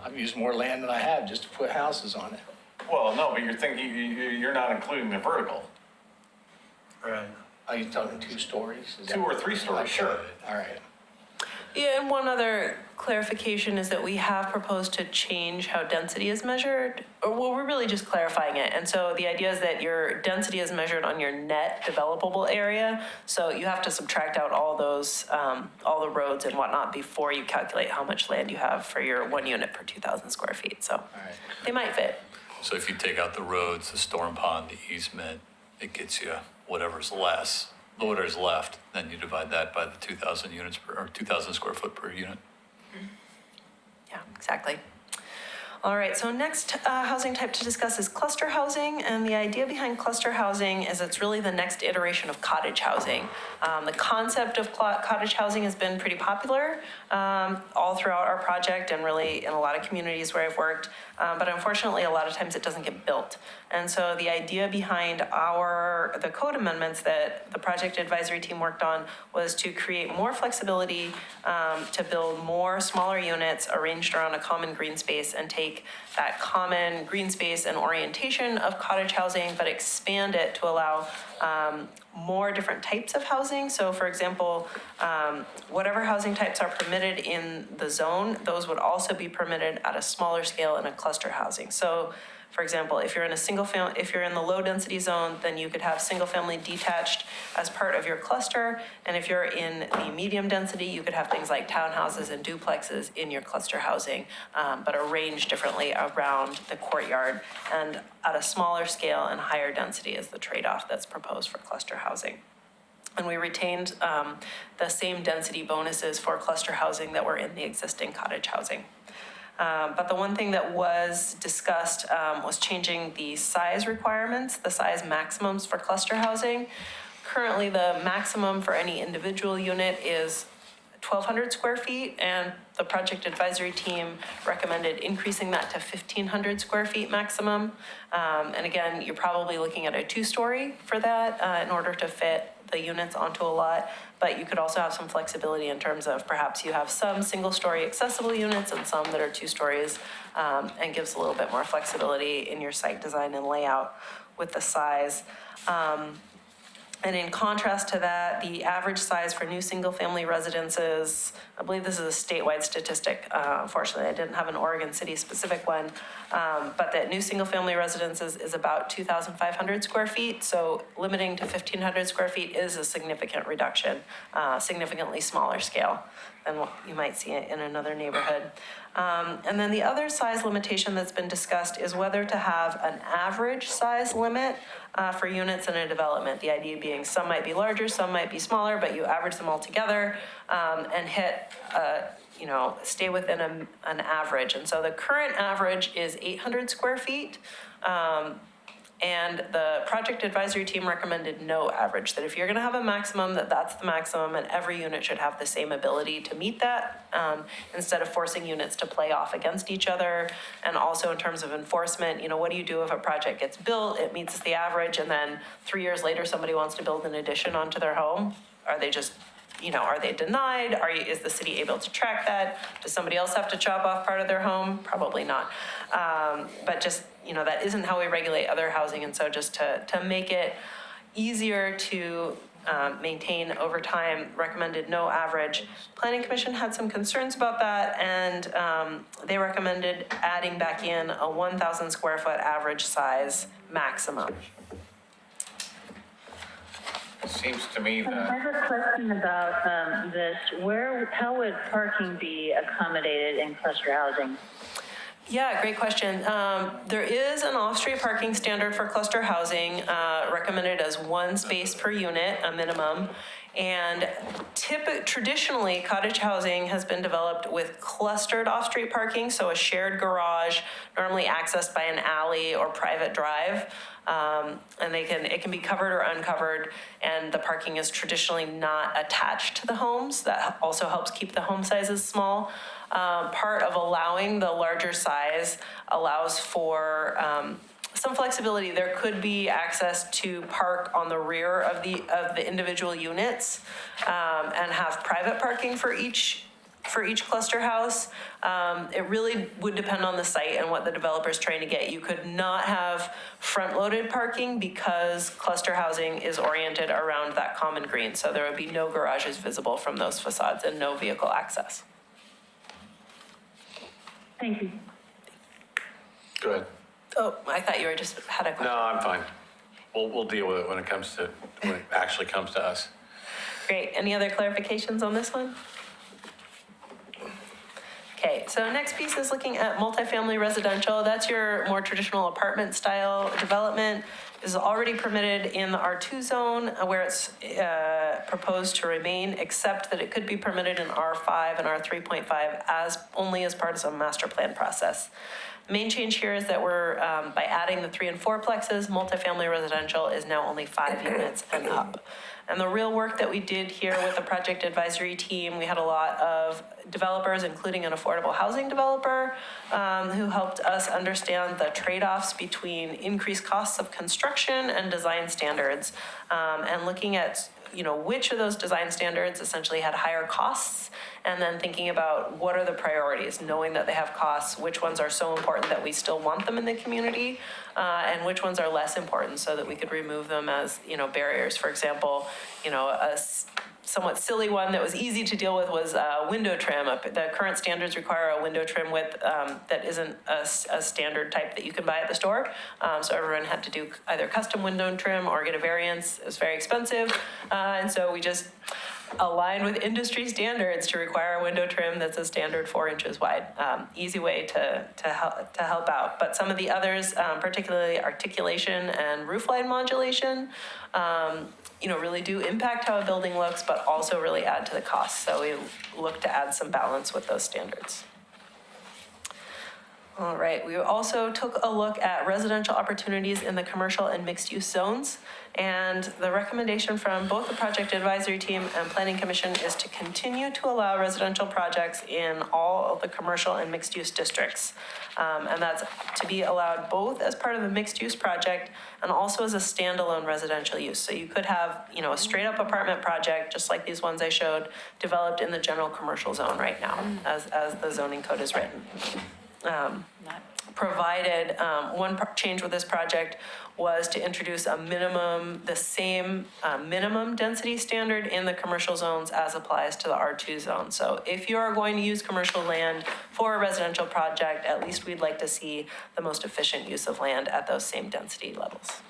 I've used more land than I have just to put houses on it. Well, no, but you're thinking, you're not including the vertical. Right. Are you talking 2 stories? Is that- 2 or 3 stories, sure. All right. Yeah, and one other clarification is that we have proposed to change how density is measured, or well, we're really just clarifying it. And so the idea is that your density is measured on your net developable area. So you have to subtract out all those, all the roads and whatnot before you calculate how much land you have for your 1 unit per 2,000 square feet. So right. they might fit. So if you take out the roads, the storm pond, the easement, it gets you whatever's less. Whatever's left, then you divide that by the 2,000 units per, or 2,000 square foot per unit. Yeah, exactly. All right, so next housing type to discuss is cluster housing. And the idea behind cluster housing is it's really the next iteration of cottage housing. The concept of cottage housing has been pretty popular all throughout our project and really in a lot of communities where I've worked. But unfortunately, a lot of times it doesn't get built. And so the idea behind the code amendments that the project advisory team worked on was to create more flexibility to build more smaller units arranged around a common green space and take that common green space and orientation of cottage housing, but expand it to allow more different types of housing. So for example, whatever housing types are permitted in the zone, those would also be permitted at a smaller scale in a cluster housing. So for example, if you're in if you're in the low density zone, then you could have single family detached as part of your cluster. And if you're in the medium density, you could have things like townhouses and duplexes in your cluster housing, but arranged differently around the courtyard and at a smaller scale and higher density is the trade-off that's proposed for cluster housing. And we retained the same density bonuses for cluster housing that were in the existing cottage housing. But the one thing that was discussed was changing the size requirements, the size maximums for cluster housing. Currently, the maximum for any individual unit is 1,200 square feet, and the project advisory team recommended increasing that to 1,500 square feet maximum. And again, you're probably looking at a 2-story for that in order to fit the units onto a lot. But you could also have some flexibility in terms of perhaps you have some single-story accessible units and some that are 2 stories, and gives a little bit more flexibility in your site design and layout with the size. And in contrast to that, the average size for new single-family residences, I believe this is a statewide statistic. Unfortunately, I didn't have an Oregon City-specific one, but that new single-family residences is about 2,500 square feet. So limiting to 1,500 square feet is a significant reduction, significantly smaller scale than what you might see in another neighborhood. And then the other size limitation that's been discussed is whether to have an average size limit for units in a development. The idea being some might be larger, some might be smaller, but you average them all together and hit, stay within an average. And so the current average is 800 square feet. And the project advisory team recommended no average, that if you're gonna have a maximum, that's the maximum, and every unit should have the same ability to meet that, instead of forcing units to play off against each other. And also in terms of enforcement, what do you do if a project gets built, it meets the average, and then 3 years later, somebody wants to build an addition onto their home? Are they just, are they denied? Is the city able to track that? Does somebody else have to chop off part of their home? Probably not. But just, that isn't how we regulate other housing. And so just to make it easier to maintain over time, recommended no average. Planning Commission had some concerns about that, and they recommended adding back in a 1,000 square foot average size maximum. It seems to me I that, have a question about this. How would parking be accommodated in cluster housing? Yeah, great question. There is an off-street parking standard for cluster housing, recommended as 1 space per unit, a minimum. And traditionally, cottage housing has been developed with clustered off-street parking, so a shared garage, normally accessed by an alley or private drive. And it can be covered or uncovered, and the parking is traditionally not attached to the homes. That also helps keep the home sizes small. Part of allowing the larger size allows for some flexibility. There could be access to park on the rear of the individual units, and have private parking for each for each cluster house. It really would depend on the site and what the developer's trying to get. You could not have front-loaded parking because cluster housing is oriented around that common green. So there would be no garages visible from those facades and no vehicle access. Thank you. Go ahead. Oh, I thought you were just had a question. No, I'm fine. We'll deal with it when it actually comes to us. Great. Any other clarifications on this one? Okay, so next piece is looking at multifamily residential. That's your more traditional apartment style development. This is already permitted in the R2 zone where it's proposed to remain, except that it could be permitted in R5 and R3.5 only as part of some master plan process. The main change here is that we're, by adding the 3 and 4 plexes, multifamily residential is now only 5 units and up. And the real work that we did here with the project advisory team, we had a lot of developers, including an affordable housing developer, who helped us understand the trade-offs between increased costs of construction and design standards, and looking at which of those design standards essentially had higher costs, and then thinking about what are the priorities, knowing that they have costs, which ones are so important that we still want them in the community, and which ones are less important so that we could remove them as, barriers. For example, a somewhat silly one that was easy to deal with was window trim. The current standards require a window trim width that isn't a standard type that you can buy at the store. So everyone had to do either custom window trim or get a variance. It was very expensive. And so we just aligned with industry standards to require a window trim that's a standard 4 inches wide. Easy way to help out. But some of the others, particularly articulation and roofline modulation, really do impact how a building looks, but also really add to the cost. So we look to add some balance with those standards. All right, we also took a look at residential opportunities in the commercial and mixed-use zones. And the recommendation from both the project advisory team and planning commission is to continue to allow residential projects in all of the commercial and mixed-use districts. And that's to be allowed both as part of the mixed-use project and also as a standalone residential use. So you could have, a straight-up apartment project, just like these ones I showed, developed in the general commercial zone right now, as the zoning code is written. Provided one change with this project was to introduce the same minimum density standard in the commercial zones as applies to the R2 zone. So if you are going to use commercial land for a residential project, at least we'd like to see the most efficient use of land at those same density levels.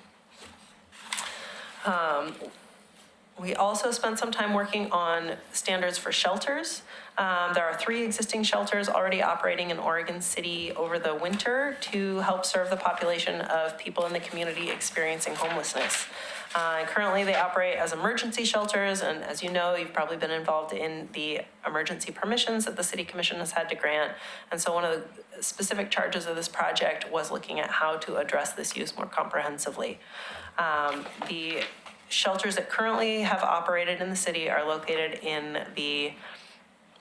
We also spent some time working on standards for shelters. There are 3 existing shelters already operating in Oregon City over the winter to help serve the population of people in the community experiencing homelessness. Currently, they operate as emergency shelters, and as you know, you've probably been involved in the emergency permissions that the City Commission has had to grant. And so one of the specific charges of this project was looking at how to address this use more comprehensively. The shelters that currently have operated in the city are located in the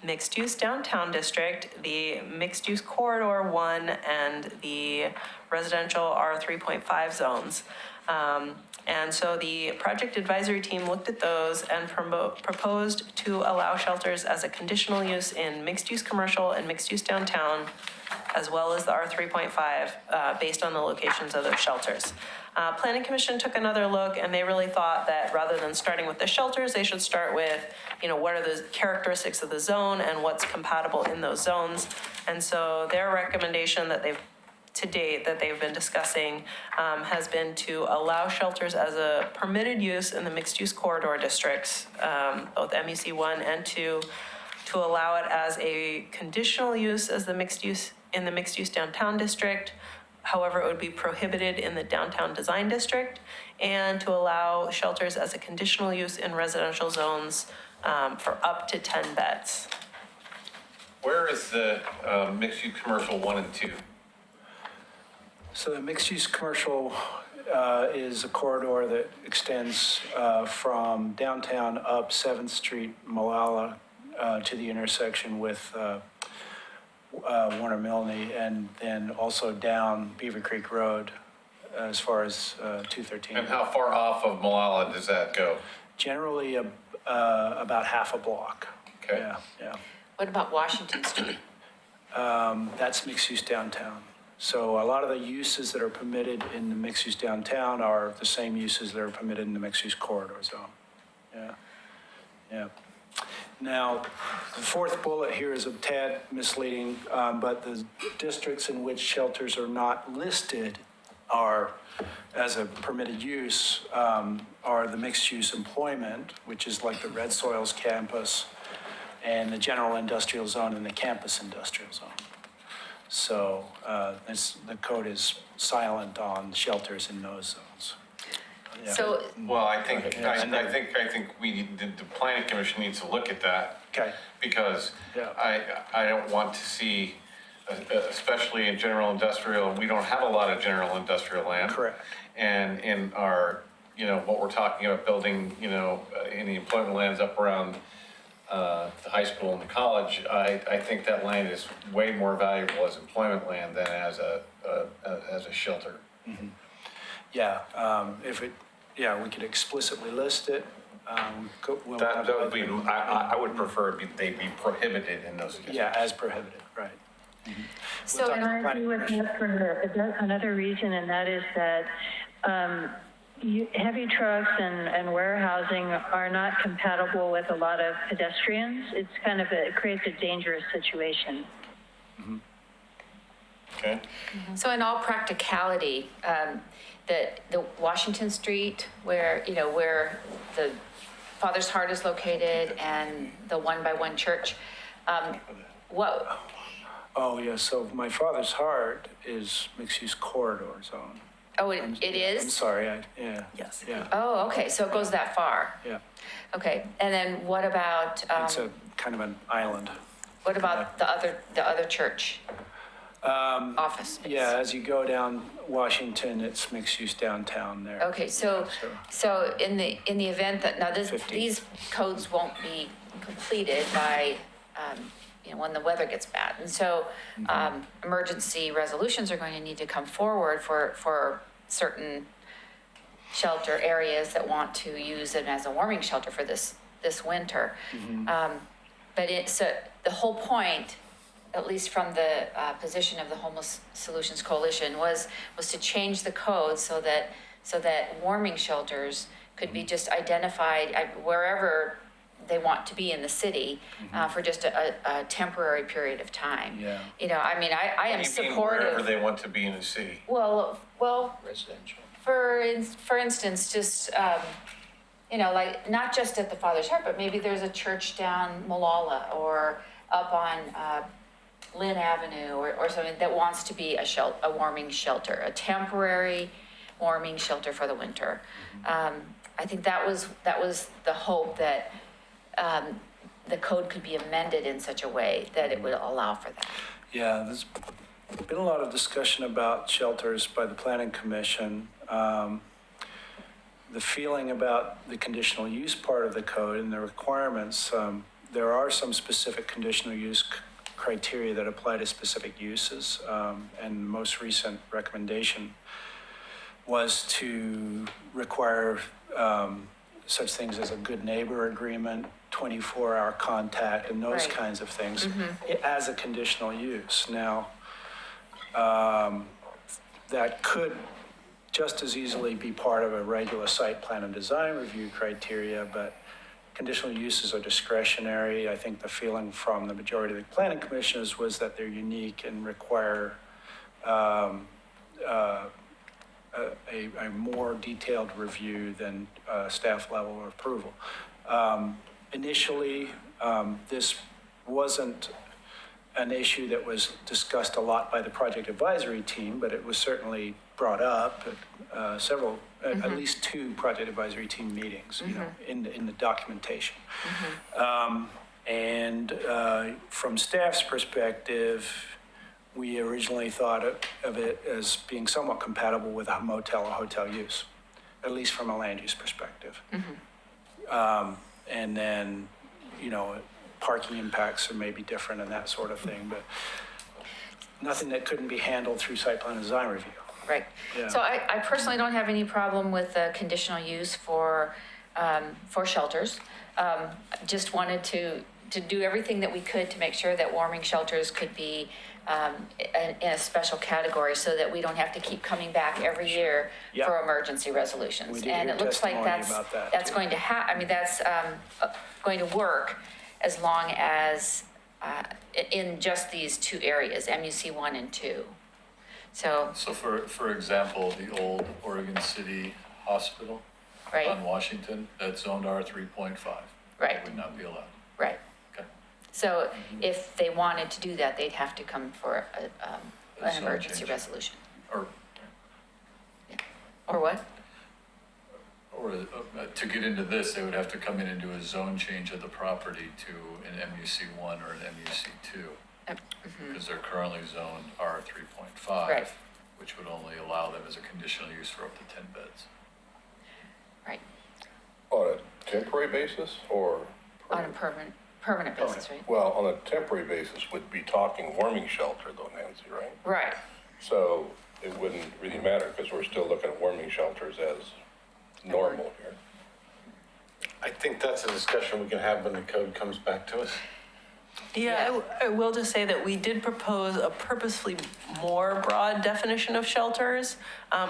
mixed-use downtown district, the mixed-use corridor 1, and the residential R3.5 zones. And so the project advisory team looked at those and proposed to allow shelters as a conditional use in mixed-use commercial and mixed-use downtown, as well as the R3.5, based on the locations of those shelters. Planning Commission took another look, and they really thought that rather than starting with the shelters, they should start with, what are the characteristics of the zone and what's compatible in those zones. And so their recommendation that they've been discussing has been to allow shelters as a permitted use in the mixed-use corridor districts, both MUC 1 and 2, to allow it as a conditional use as the mixed-use in the mixed-use downtown district. However, it would be prohibited in the downtown design district, and to allow shelters as a conditional use in residential zones for up to 10 beds. Where is the mixed-use commercial 1 and 2? So the mixed-use commercial is a corridor that extends from downtown up 7th Street, Malala, to the intersection with Warner Milne, and then also down Beaver Creek Road as far as 213. And how far off of Malala does that go? Generally about half a block. Okay. Yeah. What about Washington Street? That's mixed use downtown. So a lot of the uses that are permitted in the mixed use downtown are the same uses that are permitted in the mixed use corridor zone. Yeah, yeah. Now, the fourth bullet here is a tad misleading, but the districts in which shelters are not listed are, as a permitted use, are the mixed use employment, which is like the Red Soils campus, and the general industrial zone and the campus industrial zone. So the code is silent on shelters in those zones. Yeah. So, Well, I think we need, the planning commission needs to look at that. Okay. Because Yeah. I don't want to see, especially in general industrial, we don't have a lot of general industrial land. Correct. And in our, what we're talking about building, in the employment lands up around the high school and the college, I think that land is way more valuable as employment land than as a shelter. Yeah, we could explicitly list it. We'll That have would be, I would prefer they be prohibited in those districts. Yeah, as prohibited, right. So, And I agree with that for another reason, and that is that heavy trucks and warehousing are not compatible with a lot of pedestrians. It's kind of it creates a dangerous situation. Okay? so in all practicality, the Washington Street where the Father's Heart is located and the One by One Church, what, Oh, yeah, so my father's heart is mixed-use corridor zone. oh, it I'm is? sorry, yeah. Yes. Yeah, Oh, okay, so it goes that far. yeah. Okay, and then what about, It's a kind of an island. what about the other church? Office space? Yeah, as you go down Washington, it's mixed-use downtown there. Okay, so in the event that, now 50. these codes won't be completed by, when the weather gets bad. And so, emergency resolutions are going to need to come forward for certain shelter areas that want to use it as a warming shelter for this winter. But the whole point, at least from the position of the Homeless Solutions Coalition, was to change the code so that warming shelters could be just identified wherever they want to be in the city for just a temporary period of time. Yeah. I mean, I am What do you mean supportive. wherever they want to be in the city? Well, Residential. for instance, just, like, not just at the Father's Heart, but maybe there's a church down Malala or up on Lynn Avenue or something that wants to be a warming shelter, a temporary warming shelter for the winter. I think that was the hope, that the code could be amended in such a way that it would allow for that. Yeah, there's been a lot of discussion about shelters by the Planning Commission. The feeling about the conditional use part of the code and the requirements, there are some specific conditional use criteria that apply to specific uses. And the most recent recommendation was to require such things as a good neighbor agreement, 24-hour contact, and those Right. kinds of things as a conditional use. Now, that could just as easily be part of a regular site plan and design review criteria, but conditional uses are discretionary. I think the feeling from the majority of the planning commissioners was that they're unique and require a more detailed review than staff level approval. Initially, this wasn't an issue that was discussed a lot by the project advisory team, but it was certainly brought up at several, at least two project advisory team meetings, in the documentation. And from staff's perspective, we originally thought of it as being somewhat compatible with a motel or hotel use, at least from a land use perspective. And then, parking impacts are maybe different and that sort of thing, but nothing that couldn't be handled through site plan and design review. Right. Yeah. So I personally don't have any problem with the conditional use for shelters. Just wanted to to do everything that we could to make sure that warming shelters could be in a special category so that we don't have to keep coming back every year Yeah. for emergency resolutions. We did And hear it looks like testimony about that, that's too. going to that's going to work as long as in just these two areas, MUC 1 and 2. So, So for example, the old Oregon City Hospital right, on Washington, that's zoned R 3.5. Right. Would not be allowed. right. Okay. So if they wanted to do that, they'd have to come for A an zone emergency change. resolution. Or Or what? to get into this, they would have to come in and do a zone change of the property to an MUC 1 or an MUC 2. Because they're currently zoned R 3.5. Right. Which would only allow them as a conditional use for up to 10 beds. Right, On a temporary basis or? on a permanent basis, right? Well, on a temporary basis, would be talking warming shelter though, Nancy, right? Right, So it wouldn't really matter because we're still looking at warming shelters as normal here. I think that's a discussion we can have when the code comes back to us. Yeah, I will just say that we did propose a purposefully more broad definition of shelters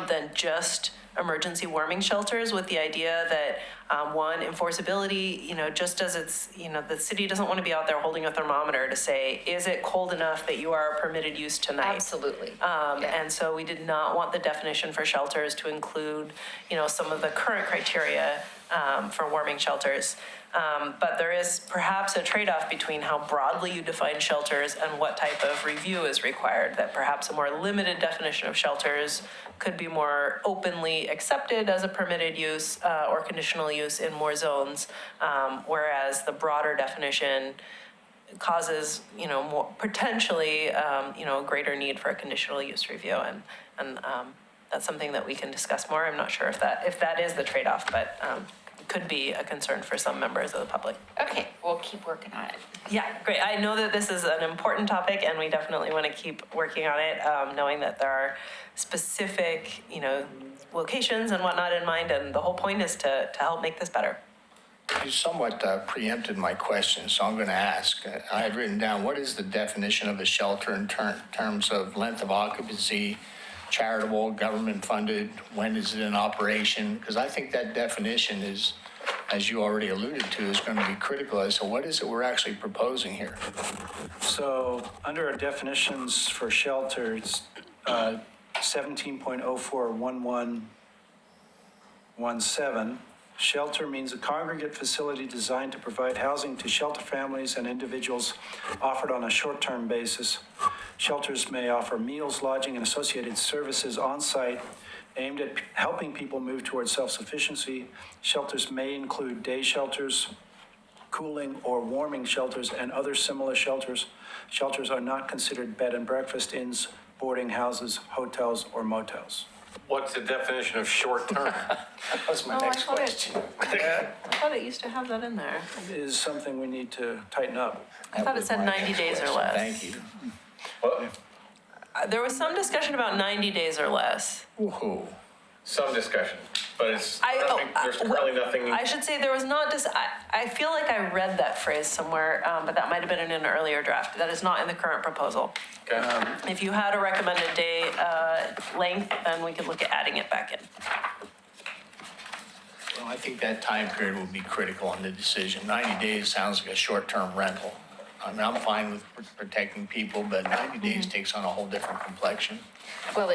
than just emergency warming shelters, with the idea that, one, enforceability, just as it's, the city doesn't want to be out there holding a thermometer to say, is it cold enough that you are a permitted use tonight? absolutely. Yeah. And so we did not want the definition for shelters to include, some of the current criteria for warming shelters. But there is perhaps a trade-off between how broadly you define shelters and what type of review is required, that perhaps a more limited definition of shelters could be more openly accepted as a permitted use or conditional use in more zones, whereas the broader definition causes, more potentially, a greater need for a conditional use review. And that's something that we can discuss more. I'm not sure if that is the trade-off, but could be a concern for some members of the public. Okay, we'll keep working on it. Yeah, great. I know that this is an important topic and we definitely want to keep working on it, knowing that there are specific, locations and whatnot in mind. And the whole point is to help make this better. You somewhat preempted my question, so I'm going to ask. I had written down, what is the definition of a shelter in terms of length of occupancy, charitable, government-funded, when is it in operation? Because I think that definition is, as you already alluded to, is going to be critical as to what is it we're actually proposing here. So under our definitions for shelters, 17.041117, shelter means a congregate facility designed to provide housing to shelter families and individuals offered on a short-term basis. Shelters may offer meals, lodging, and associated services on-site aimed at helping people move towards self-sufficiency. Shelters may include day shelters, cooling or warming shelters, and other similar shelters. Shelters are not considered bed and breakfast inns, boarding houses, hotels, or motels. What's the definition of short-term? That was my Oh, next question. I thought it used to have that in there. It is something we need to tighten up. I thought it said 90 days or less. Thank you. There was some discussion about 90 days or less. Woohoo. Some discussion, but there's currently nothing. I should say there was not I feel like I read that phrase somewhere, but that might have been in an earlier draft. That is not in the current proposal. Okay. If you had a recommended day length, then we could look at adding it back in. Well, I think that time period will be critical in the decision. 90 days sounds like a short-term rental. I mean, I'm fine with protecting people, but 90 days takes on a whole different complexion. Well,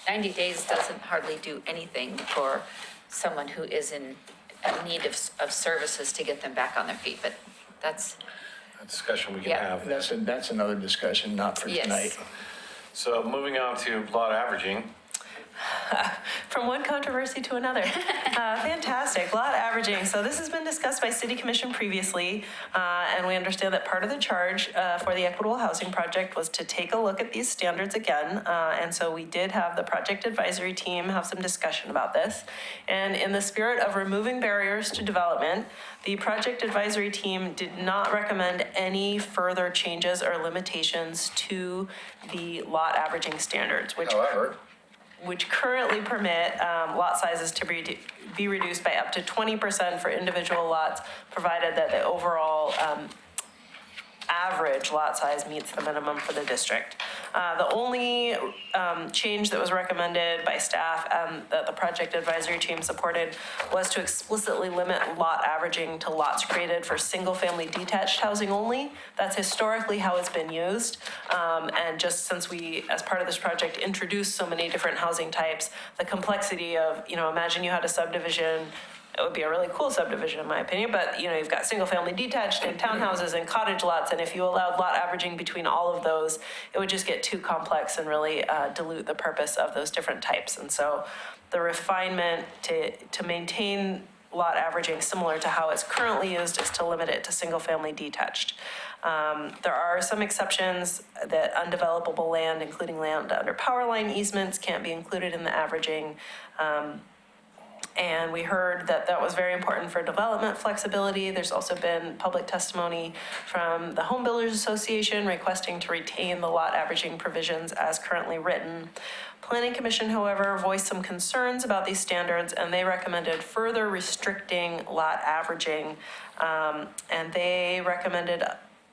90 days doesn't hardly do anything for someone who is in need of services to get them back on their feet, but that's, A discussion we can Yeah. have. That's another discussion, not for Yes. tonight. So moving on to lot averaging. From one controversy to another. Fantastic. Lot averaging. So this has been discussed by City Commission previously, and we understand that part of the charge for the Equitable Housing Project was to take a look at these standards again. And so we did have the project advisory team have some discussion about this. And in the spirit of removing barriers to development, the project advisory team did not recommend any further changes or limitations to the lot averaging standards, which currently permit lot sizes to be reduced by up to 20% for individual lots, provided that the overall average lot size meets the minimum for the district. The only change that was recommended by staff and that the project advisory team supported was to explicitly limit lot averaging to lots created for single-family detached housing only. That's historically how it's been used. And just since we, as part of this project, introduced so many different housing types, the complexity of, imagine you had a subdivision. It would be a really cool subdivision in my opinion, but you've got single family detached and townhouses and cottage lots. And if you allowed lot averaging between all of those, it would just get too complex and really dilute the purpose of those different types. And so the refinement to maintain lot averaging similar to how it's currently used is to limit it to single family detached. There are some exceptions that undevelopable land, including land under power line easements, can't be included in the averaging. And we heard that that was very important for development flexibility. There's also been public testimony from the Home Builders Association requesting to retain the lot averaging provisions as currently written. Planning Commission, however, voiced some concerns about these standards, and they recommended further restricting lot averaging. And they recommended,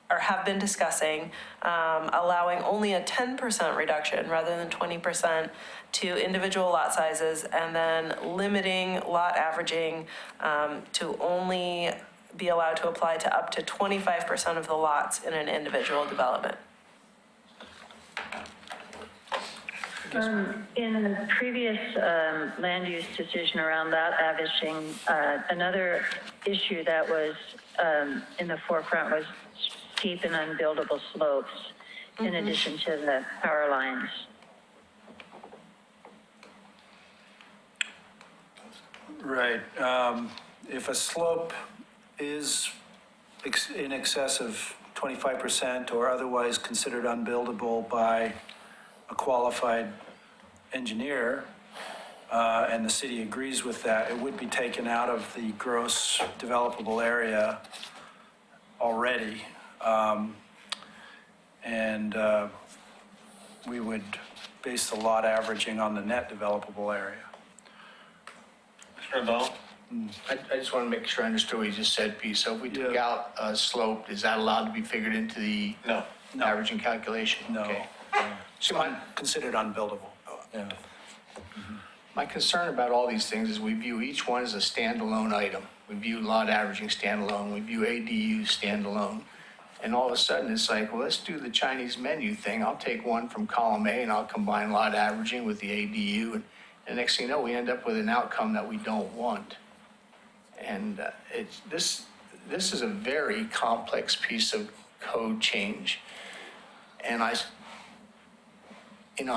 or have been discussing, allowing only a 10% reduction rather than 20% to individual lot sizes, and then limiting lot averaging to only be allowed to apply to up to 25% of the lots in an individual development. In the previous land use decision around lot averaging, another issue that was in the forefront was steep and unbuildable slopes, in addition to the power lines. Right. If a slope is in excess of 25% or otherwise considered unbuildable by a qualified engineer, and the city agrees with that, it would be taken out of the gross developable area already. And we would base the lot averaging on the net developable area. Mr. O'Donnell? I just want to make sure I understood what you just said, Pete. So if we took out a slope, is that allowed to be figured into the No. averaging calculation? No. Okay. So considered unbuildable. Yeah. My concern about all these things is we view each one as a standalone item. We view lot averaging standalone. We view ADU standalone. And all of a sudden, it's like, well, let's do the Chinese menu thing. I'll take one from column A and I'll combine lot averaging with the ADU. And the next thing you know, we end up with an outcome that we don't want. And this is a very complex piece of code change. And I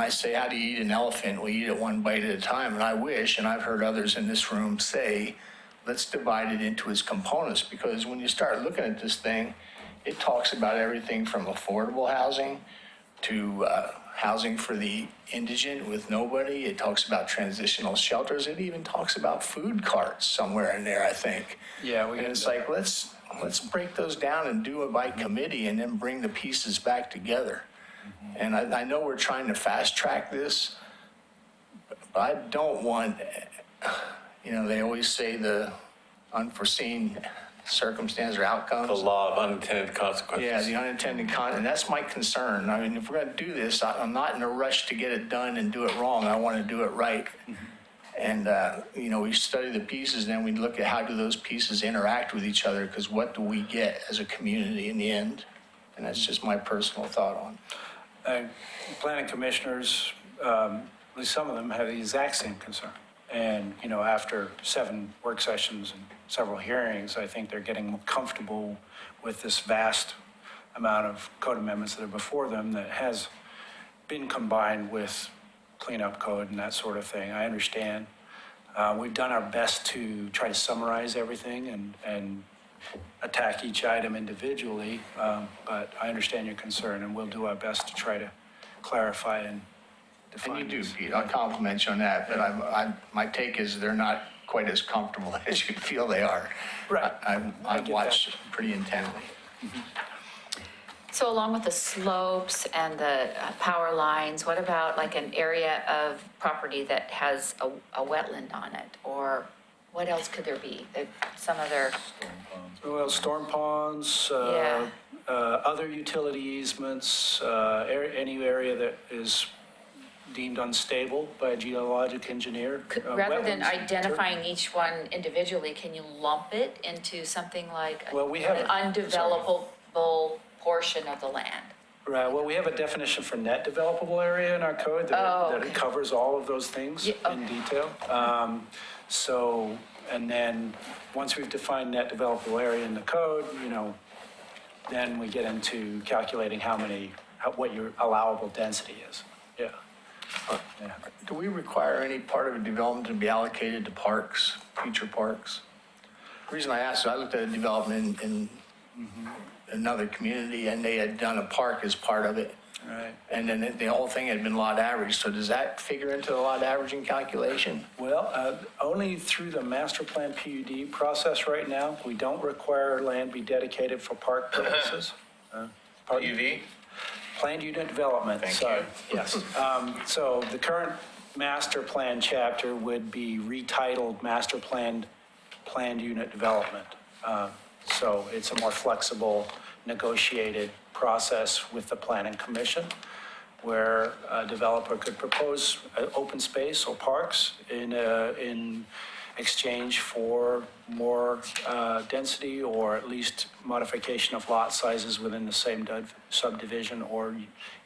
say, how do you eat an elephant? Well, you eat it one bite at a time. And I wish, and I've heard others in this room say, let's divide it into its components. Because when you start looking at this thing, it talks about everything from affordable housing to housing for the indigent with nobody. It talks about transitional shelters. It even talks about food carts somewhere in there, I think. Yeah, And it's like, let's break those down and do it by committee and then bring the pieces back together. And I know we're trying to fast track this, but I don't want, they always say the unforeseen circumstance or outcomes. The law of unintended consequences. Yeah, the unintended and that's my concern. I mean, if we're going to do this, I'm not in a rush to get it done and do it wrong. I want to do it right. And, we study the pieces, and then we look at how do those pieces interact with each other, because what do we get as a community in the end? And that's just my personal thought on it. Planning commissioners, at least some of them, have the exact same concern. And, after 7 work sessions and several hearings, I think they're getting more comfortable with this vast amount of code amendments that are before them that has been combined with cleanup code and that sort of thing. I understand. We've done our best to try to summarize everything and attack each item individually, but I understand your concern, and we'll do our best to try to clarify and define. And you do, this. Pete. I'll compliment you on that, but my take is they're not quite as comfortable as you feel they are. Right. I've watched pretty intently. So along with the slopes and the power lines, what about like an area of property that has a wetland on it? Or what else could there be? Some other, Well, storm ponds, Yeah. other utility easements, any area that is deemed unstable by a geologic engineer. Rather than wetlands, identifying each one individually, can you lump it into something like Well, we have an undevelopable portion of the land? Right, well, we have a definition for net developable area in our code Oh, that okay. covers all of those things Yeah, in okay. detail. So, and then, once we've defined net developable area in the code, then we get into calculating what your allowable density is. Yeah. Yeah. Do we require any part of a development to be allocated to parks, future parks? The reason I asked is I looked at a development in another community, and they had done a park as part of it. Right. And then the whole thing had been lot average. So does that figure into the lot averaging calculation? Well, only through the master plan PUD process right now. We don't require land be dedicated for park purposes. Pardon? UV? Planned unit development, Thank sorry. you. Yes. So the current master plan chapter would be retitled Master Planned Unit Development. So it's a more flexible, negotiated process with the planning commission, where a developer could propose open space or parks in exchange for more density, or at least modification of lot sizes within the same subdivision, or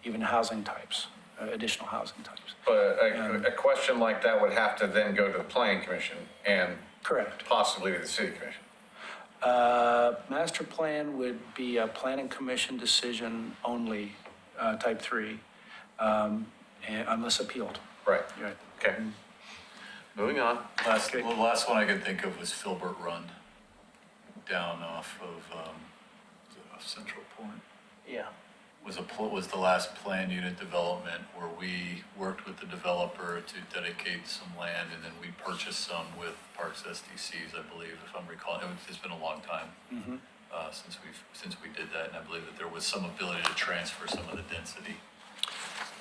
even housing types, additional housing types. But a question like that would have to then go to the planning commission and Correct. possibly to the city commission. Master plan would be a planning commission decision only, type 3, unless appealed. Right. Right. Okay. Moving on. The last one I could think of was Filbert Run, down off of Central Point. Yeah. Was the last planned unit development where we worked with the developer to dedicate some land, and then we purchased some with Parks SDCs, I believe, if I'm recalling. It's been a long time since we did that, and I believe that there was some ability to transfer some of the density.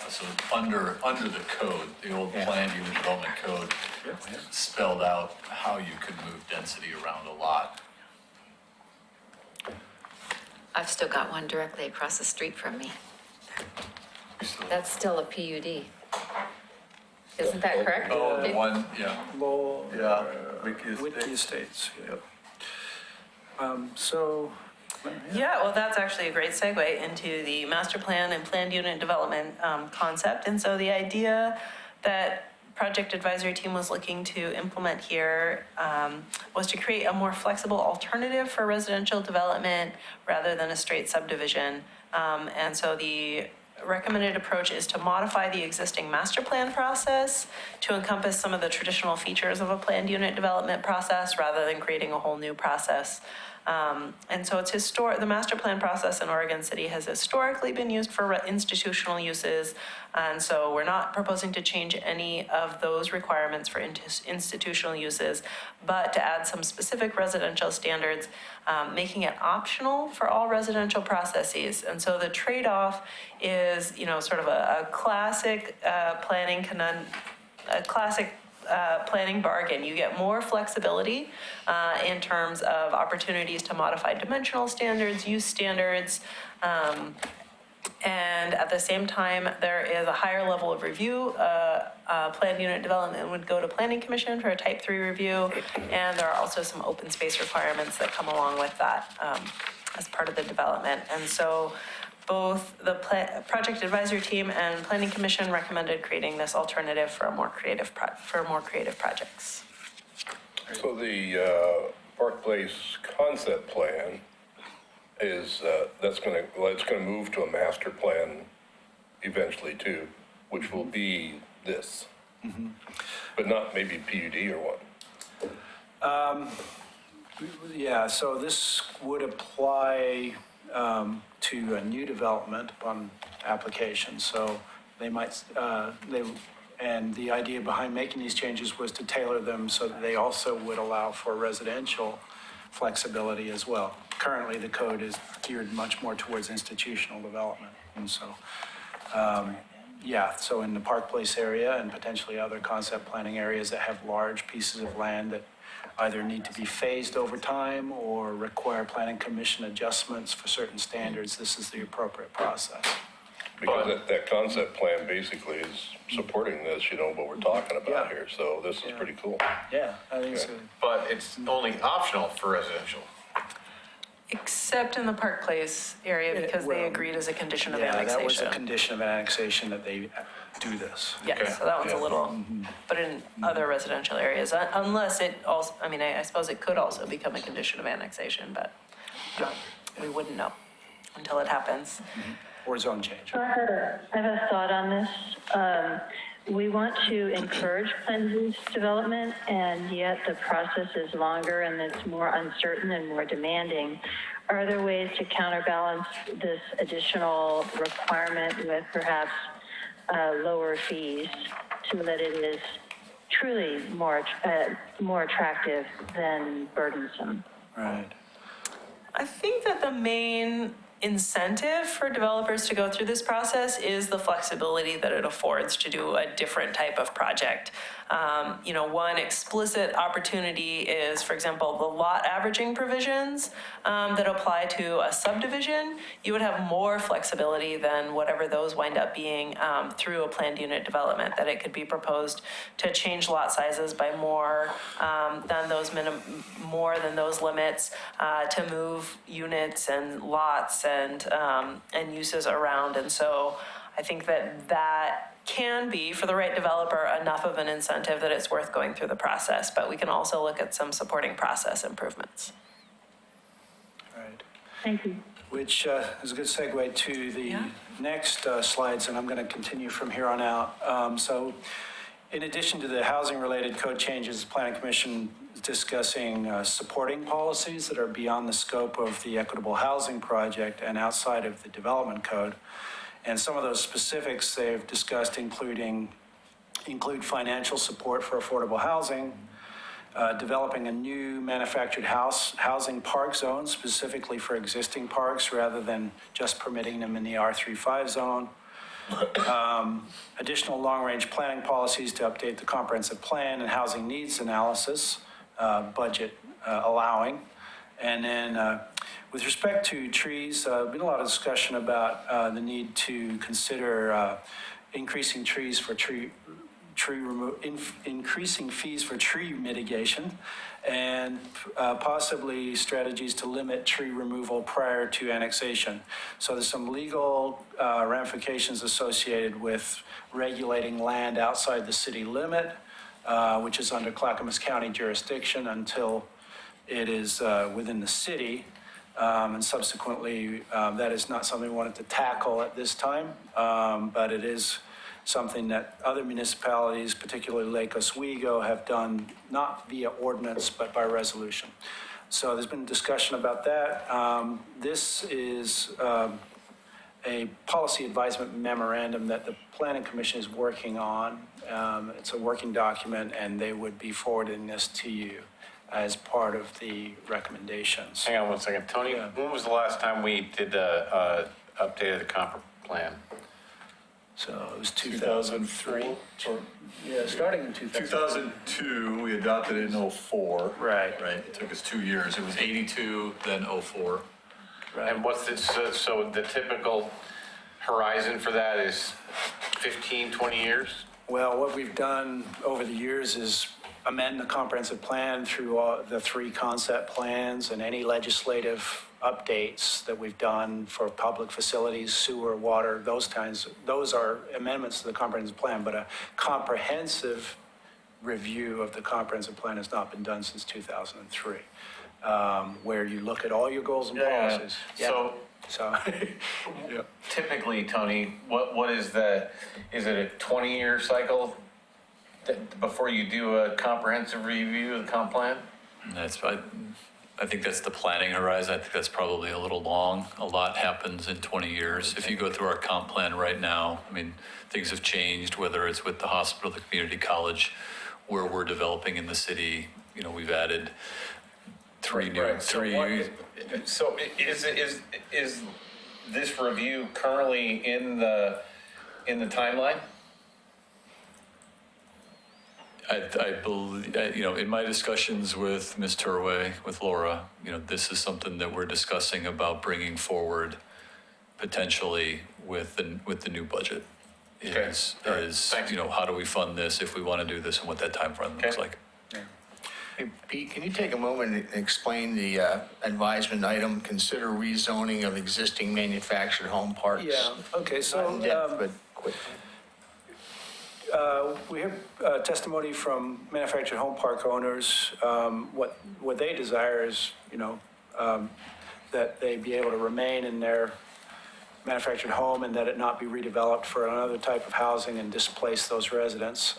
So under the code, the old planned unit development code spelled out how you could move density around a lot. I've still got one directly across the street from me. That's still a PUD. Isn't that correct? Oh, the one, yeah. Lowell. Yeah. Whitkey Estates. Yeah. So. Yeah, well, that's actually a great segue into the master plan and planned unit development concept. And so the idea that project advisory team was looking to implement here was to create a more flexible alternative for residential development rather than a straight subdivision. And so the recommended approach is to modify the existing master plan process to encompass some of the traditional features of a planned unit development process rather than creating a whole new process. And so it's the master plan process in Oregon City has historically been used for institutional uses. And so we're not proposing to change any of those requirements for institutional uses, but to add some specific residential standards, making it optional for all residential processes. And so the trade-off is, sort of a classic planning planning bargain. You get more flexibility in terms of opportunities to modify dimensional standards, use standards, and at the same time, there is a higher level of review. Planned unit development would go to Planning Commission for a Type 3 review, and there are also some open space requirements that come along with that as part of the development. And so both the project advisory team and planning commission recommended creating this alternative for more creative projects. So the Park Place concept plan is, it's going to move to a master plan eventually too, which will be this. But not maybe PUD or what? Yeah, so this would apply to a new development upon application. So they might, and the idea behind making these changes was to tailor them so that they also would allow for residential flexibility as well. Currently, the code is geared much more towards institutional development. And so, so in the Park Place area and potentially other concept planning areas that have large pieces of land that either need to be phased over time or require planning commission adjustments for certain standards, this is the appropriate process. Because that concept plan basically is supporting this, what we're talking about Yeah. here. So this is Yeah. pretty cool. Yeah, I think so. But it's only optional for residential. Except in the Park Place area because they well, agreed as a condition of Yeah, annexation. that was a condition of annexation that they do this. Yes, Okay. so that one's a little, but in other residential areas, unless it also, I suppose it could also become a condition of annexation, but we wouldn't know until it happens. Or zone change. I have a thought on this. We want to encourage planned use development, and yet the process is longer and it's more uncertain and more demanding. Are there ways to counterbalance this additional requirement with perhaps lower fees so that it is truly more attractive than burdensome? Right. I think that the main incentive for developers to go through this process is the flexibility that it affords to do a different type of project. One explicit opportunity is, for example, the lot averaging provisions that apply to a subdivision. You would have more flexibility than whatever those wind up being through a planned unit development, that it could be proposed to change lot sizes by more than those limits, to move units and lots and uses around. And so I think that can be, for the right developer, enough of an incentive that it's worth going through the process. But we can also look at some supporting process improvements. Right. Thank you. Which is a good segue to the Yeah. next slides, and I'm going to continue from here on out. So in addition to the housing-related code changes, the Planning Commission is discussing supporting policies that are beyond the scope of the Equitable Housing Project and outside of the Development Code. And some of those specifics they've discussed include financial support for affordable housing, developing a new manufactured housing park zone specifically for existing parks rather than just permitting them in the R35 zone. Additional long-range planning policies to update the comprehensive plan and housing needs analysis, budget allowing. And then with respect to trees, been a lot of discussion about the need to consider increasing fees for tree mitigation, and possibly strategies to limit tree removal prior to annexation. So there's some legal ramifications associated with regulating land outside the city limit, which is under Clackamas County jurisdiction until it is within the city. And subsequently, that is not something we wanted to tackle at this time, but it is something that other municipalities, particularly Lake Oswego, have done not via ordinance, but by resolution. So there's been discussion about that. This is a policy advisement memorandum that the Planning Commission is working on. It's a working document, and they would be forwarding this to you as part of the recommendations. Hang on one second. Tony, Yeah. when was the last time we did updated the comp plan? So it was 2003. Yeah, starting in 2002, we adopted it in '04. Right. Right, it took us 2 years. It was 82, then '04. Right. And what's so the typical horizon for that is 15, 20 years? Well, what we've done over the years is amend the comprehensive plan through the 3 concept plans and any legislative updates that we've done for public facilities, sewer, water, those are amendments to the comprehensive plan, but a comprehensive review of the comprehensive plan has not been done since 2003, where you look at all your goals and policies. So, yeah. Typically, Tony, what is is it a 20-year cycle before you do a comprehensive review of the comp plan? I think that's the planning horizon. I think that's probably a little long. A lot happens in 20 years. If you go through our comp plan right now, things have changed, whether it's with the hospital, the community college, where we're developing in the city. We've added three. So is this review currently in the timeline? I believe, in my discussions with Ms. Turway, with Laura, this is something that we're discussing about bringing forward potentially with the new budget. Okay. Is, All right. is, Thanks. how do we fund this if we want to do this and what that timeframe looks Okay. like? Hey, Pete, can you take a moment and explain the advisement item, consider rezoning of existing manufactured home parks? Yeah, okay, Not so in depth, but quick. we have testimony from manufactured home park owners. What they desire is, that they be able to remain in their manufactured home and that it not be redeveloped for another type of housing and displace those residents.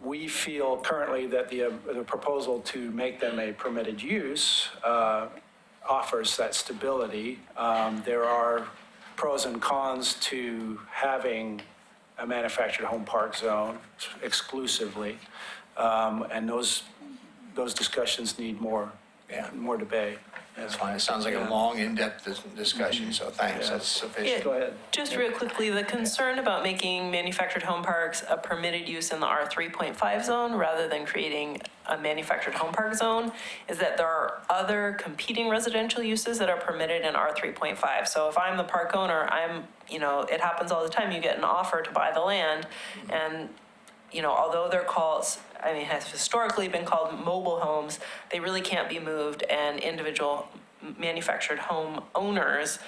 We feel currently that the proposal to make them a permitted use offers that stability. There are pros and cons to having a manufactured home park zone exclusively, and those discussions need more debate. That's fine. It sounds like a long, in-depth discussion, so thanks. Yeah. That's sufficient. Go ahead. Just real quickly, the concern about making manufactured home parks a permitted use in the R3.5 zone rather than creating a manufactured home park zone is that there are other competing residential uses that are permitted in R3.5. So if I'm the park owner, it happens all the time, you get an offer to buy the land, and although they're called, has historically been called mobile homes, they really can't be moved, and individual manufactured home owners,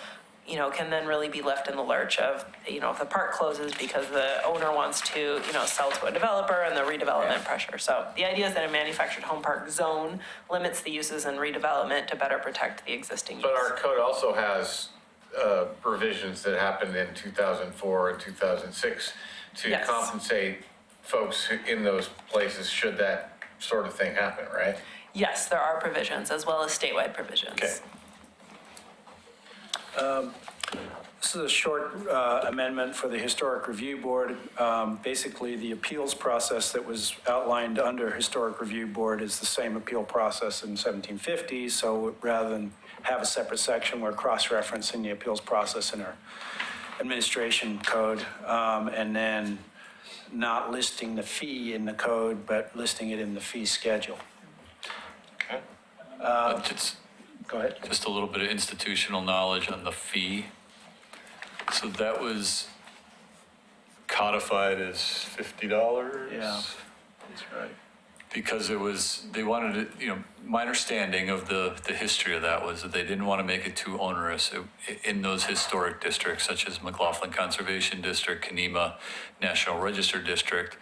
can then really be left in the lurch of, if the park closes because the owner wants to, sell to a developer and the redevelopment pressure. So the idea is that a manufactured home park zone limits the uses and redevelopment to better protect the existing use. But our code also has provisions that happened in 2004 and 2006 to Yes. compensate folks in those places should that sort of thing happen, right? Yes, there are provisions as well as statewide provisions. Okay. This is a short amendment for the Historic Review Board. Basically, the appeals process that was outlined under Historic Review Board is the same appeal process in 1750, so rather than have a separate section, we're cross-referencing the appeals process in our administration code, and then not listing the fee in the code, but listing it in the fee schedule. Okay. Go ahead. Just a little bit of institutional knowledge on the fee. So that was codified as $50? Yeah, that's right. Because they wanted it, my understanding of the history of that was that they didn't want to make it too onerous in those historic districts such as McLaughlin Conservation District, Kenema National Register District,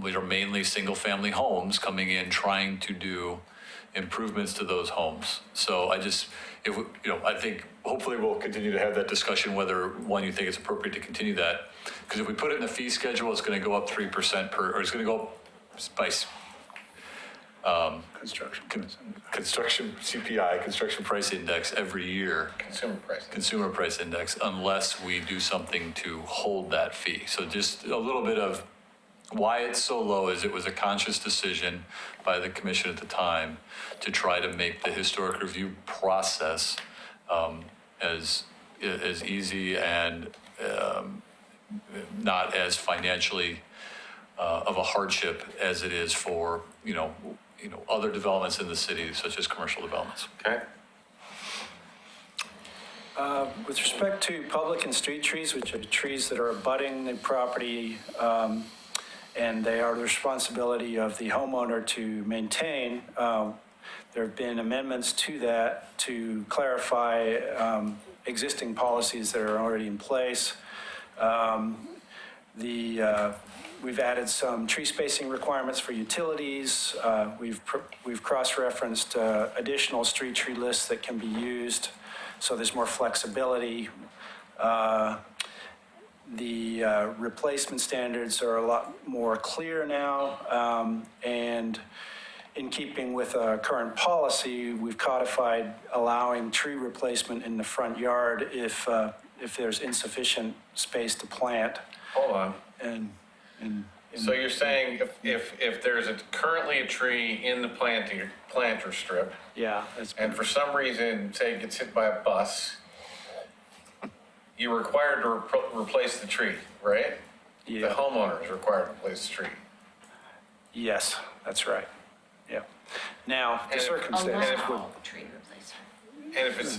which are mainly single-family homes coming in trying to do improvements to those homes. So I think hopefully we'll continue to have that discussion whether, one, you think it's appropriate to continue that. Because if we put it in the fee schedule, it's going to go up 3% or it's going to go up by construction CPI, construction price index every year. Consumer price index, unless we do something to hold that fee. So just a little bit of why it's so low is it was a conscious decision by the commission at the time to try to make the historic review process as easy and not as financially of a hardship as it is for other developments in the city, such as commercial developments. Okay. With respect to public and street trees, which are trees that are abutting the property, and they are the responsibility of the homeowner to maintain, there have been amendments to that to clarify existing policies that are already in place. We've added some tree spacing requirements for utilities. We've cross-referenced additional street tree lists that can be used, so there's more flexibility. The replacement standards are a lot more clear now, and in keeping with our current policy, we've codified allowing tree replacement in the front yard if there's insufficient space to plant. Hold on. And So you're saying if there's currently a tree in the planter strip, yeah, and for some reason, say it gets hit by a bus, you're required to replace the tree, right? Yeah. The homeowner is required to replace the tree. Yes, that's right. Yeah. Now, the circumstances would, Allow tree replacement, And if it's,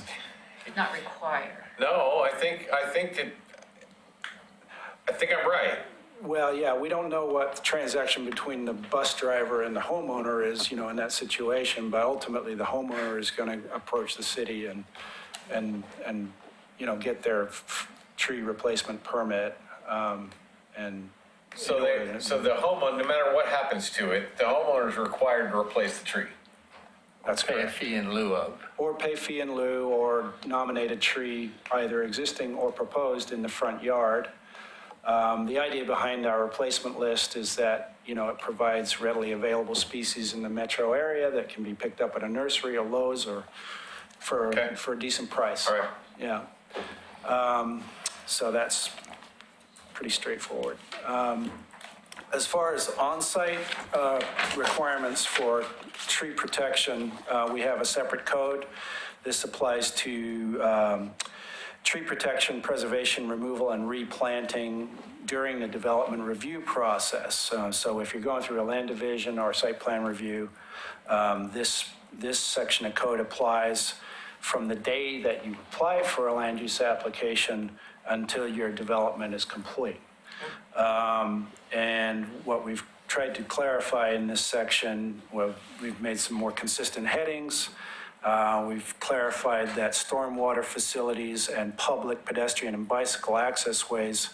not require. no, I think I'm right. well, yeah, we don't know what the transaction between the bus driver and the homeowner is, in that situation, but ultimately the homeowner is going to approach the city and get their tree replacement permit, and. So the homeowner, no matter what happens to it, the homeowner is required to replace the tree. That's Pay a correct. fee in lieu of. Or pay fee in lieu, or nominate a tree, either existing or proposed, in the front yard. The idea behind our replacement list is that, it provides readily available species in the metro area that can be picked up at a nursery or Lowe's or for a decent price. All right. Yeah. So that's pretty straightforward. As far as on-site requirements for tree protection, we have a separate code. This applies to tree protection, preservation, removal, and replanting during the development review process. So if you're going through a land division or site plan review, this section of code applies from the day that you apply for a land use application until your development is complete. And what we've tried to clarify in this section, well, we've made some more consistent headings. We've clarified that stormwater facilities and public pedestrian and bicycle access ways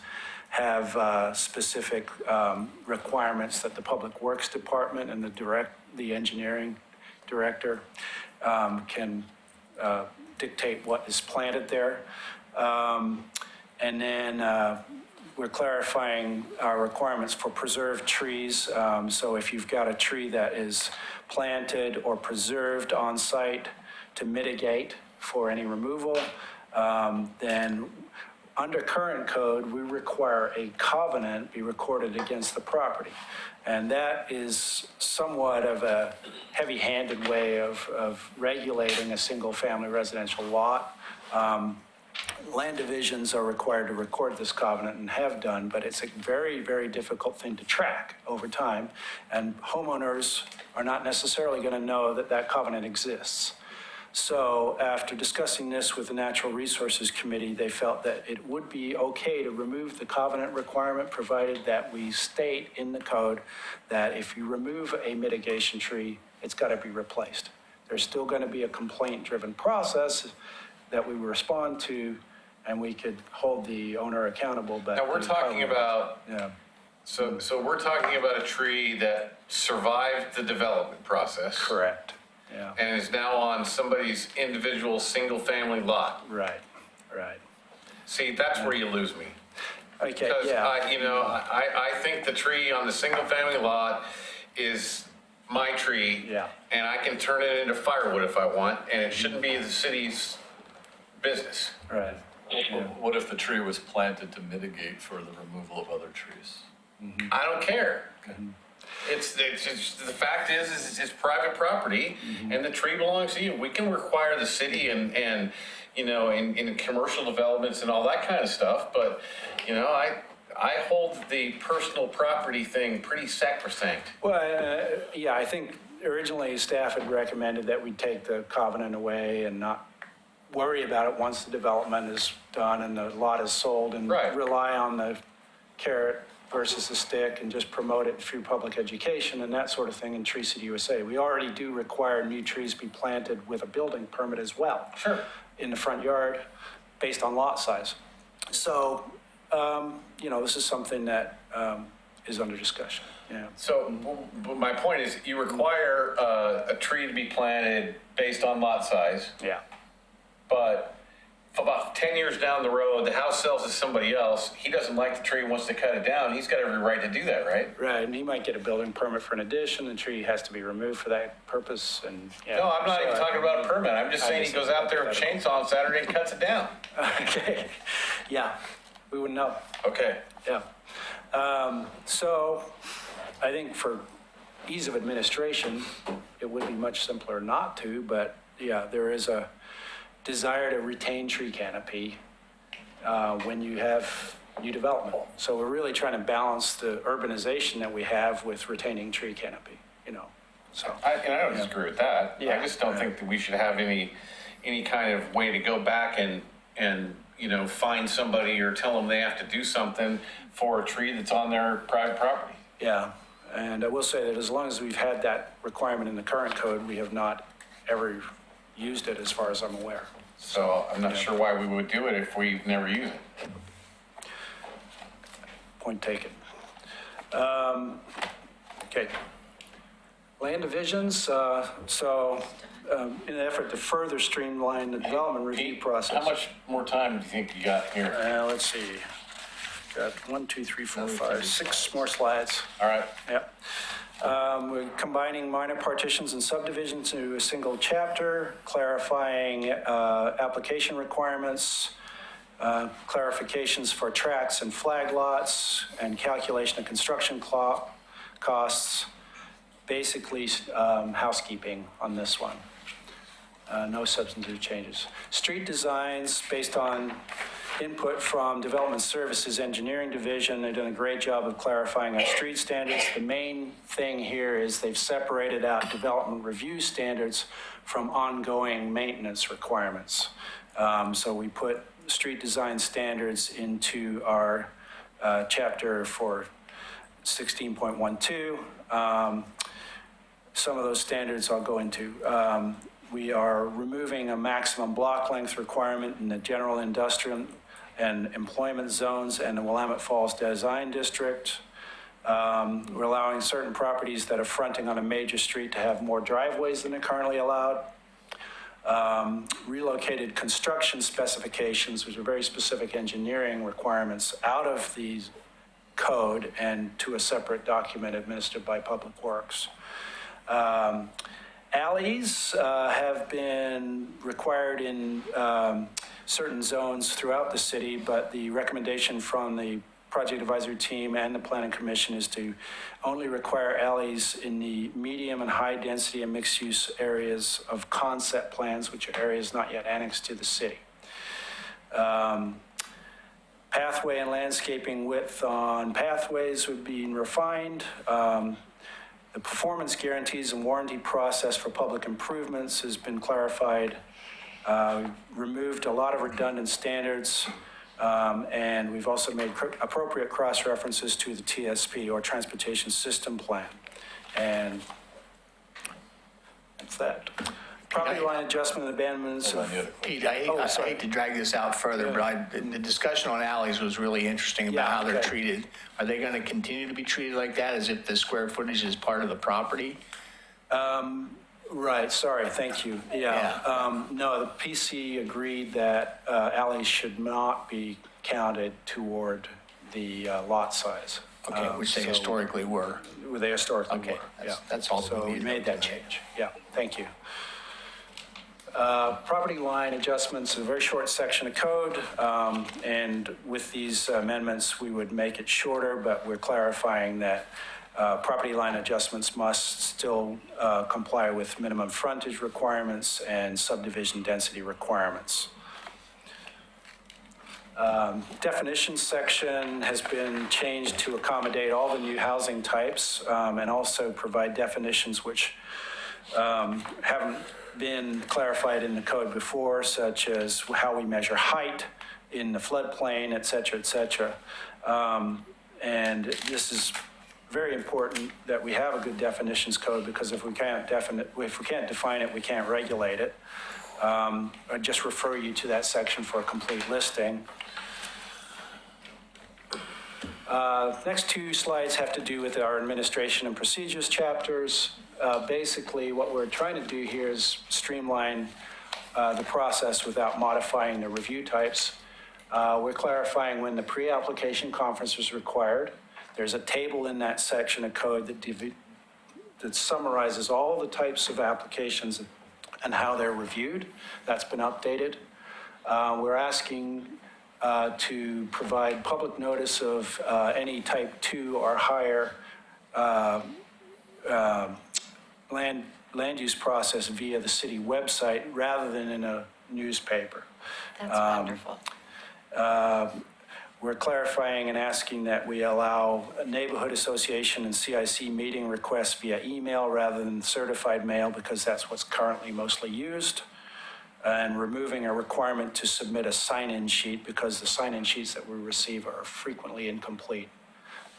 have specific requirements that the Public Works Department and the engineering director can dictate what is planted there. And then we're clarifying our requirements for preserved trees. So if you've got a tree that is planted or preserved on site to mitigate for any removal, then under current code, we require a covenant be recorded against the property. And that is somewhat of a heavy-handed way of regulating a single-family residential lot. Land divisions are required to record this covenant and have done, but it's a very, very difficult thing to track over time. And homeowners are not necessarily going to know that that covenant exists. So after discussing this with the Natural Resources Committee, they felt that it would be okay to remove the covenant requirement, provided that we state in the code that if you remove a mitigation tree, it's got to be replaced. There's still going to be a complaint-driven process that we respond to, and we could hold the owner accountable. But Now, we're talking about, yeah, so we're talking about a tree that survived the development process. correct. Yeah, And is now on somebody's individual, single-family lot. right. See, that's where you lose me. Okay, Because, yeah. I think the tree on the single-family lot is my tree. Yeah. And I can turn it into firewood if I want, and it shouldn't be the city's business. Right. What if the tree was planted to mitigate for the removal of other trees? I don't care. It's just, the fact is it's private property, and the tree belongs to you. We can require the city and in commercial developments and all that kind of stuff, but, I hold the personal property thing pretty sacrosanct. Well, yeah, I think originally staff had recommended that we take the covenant away and not worry about it once the development is done and the lot is sold, and Right. rely on the carrot versus the stick and just promote it through public education and that sort of thing in Tree City USA. We already do require new trees be planted with a building permit as well. Sure. In the front yard, based on lot size. So, this is something that is under discussion, yeah. So my point is, you require a tree to be planted based on lot size, Yeah. but about 10 years down the road, the house sells to somebody else. He doesn't like the tree, wants to cut it down. He's got every right to do that, right? Right, and he might get a building permit for an addition, the tree has to be removed for that purpose, and, yeah. No, I'm not even So, talking about a permit. I'm just I saying he just goes out there with a think chainsaw on Saturday and cuts it down. Okay, yeah, we wouldn't know, Okay. yeah. So, I think for ease of administration, it would be much simpler not to, but, yeah, there is a desire to retain tree canopy when you have new development. So we're really trying to balance the urbanization that we have with retaining tree canopy, so. And I don't disagree with that. Yeah. I just don't think that we should have any kind of way to go back and find somebody or tell them they have to do something for a tree that's on their private property. Yeah, and I will say that as long as we've had that requirement in the current code, we have not ever used it as far as I'm aware. So I'm not sure why we would do it if we've never used it. Point taken. Okay. Land divisions, in an effort to further streamline the development review Pete, process. how much more time do you think you got here? Let's see. Got 1, 2, 3, 4, 5, 6 more slides. All right. Yep. We're combining minor partitions and subdivisions into a single chapter, clarifying application requirements, clarifications for tracts and flag lots, and calculation of construction costs. Basically, housekeeping on this one. No substantive changes. Street designs based on input from Development Services Engineering Division. They've done a great job of clarifying our street standards. The main thing here is they've separated out development review standards from ongoing maintenance requirements. So we put street design standards into our chapter for 16.12. Some of those standards I'll go into. We are removing a maximum block length requirement in the general industrial and employment zones and the Willamette Falls Design District. We're allowing certain properties that are fronting on a major street to have more driveways than are currently allowed. Relocated construction specifications, which are very specific engineering requirements, out of the code and to a separate document administered by Public Works. Alleys have been required in certain zones throughout the city, but the recommendation from the project advisory team and the planning commission is to only require alleys in the medium and high density and mixed use areas of concept plans, which are areas not yet annexed to the city. Pathway and landscaping width on pathways would be refined. The performance guarantees and warranty process for public improvements has been clarified. Removed a lot of redundant standards, and we've also made appropriate cross-references to the TSP, or Transportation System Plan. And that's that. Property line adjustment and abandonments. Pete, I hate to drag this out further, but the discussion on alleys was really interesting about how they're treated. Are they going to continue to be treated like that, as if the square footage is part of the property? Right, sorry, thank you. No, the PC agreed that alleys should not be counted toward the lot size. Okay, which they historically were. They historically were, that's all. So we made that change. Yeah, thank you. Property line adjustments, a very short section of code, and with these amendments, we would make it shorter, but we're clarifying that property line adjustments must still comply with minimum frontage requirements and subdivision density requirements. Definition section has been changed to accommodate all the new housing types, and also provide definitions which haven't been clarified in the code before, such as how we measure height in the floodplain, et cetera, et cetera. And this is very important that we have a good definitions code, because if we can't define it, we can't regulate it. I just refer you to that section for a complete listing. Next two slides have to do with our administration and procedures chapters. Basically, what we're trying to do here is streamline the process without modifying the review types. We're clarifying when the pre-application conference is required. There's a table in that section of code that summarizes all the types of applications and how they're reviewed. That's been updated. We're asking to provide public notice of any type 2 or higher land use process via the city website rather than in a newspaper. That's wonderful. We're clarifying and asking that we allow a neighborhood association and CIC meeting requests via email rather than certified mail because that's what's currently mostly used. And removing a requirement to submit a sign-in sheet because the sign-in sheets that we receive are frequently incomplete.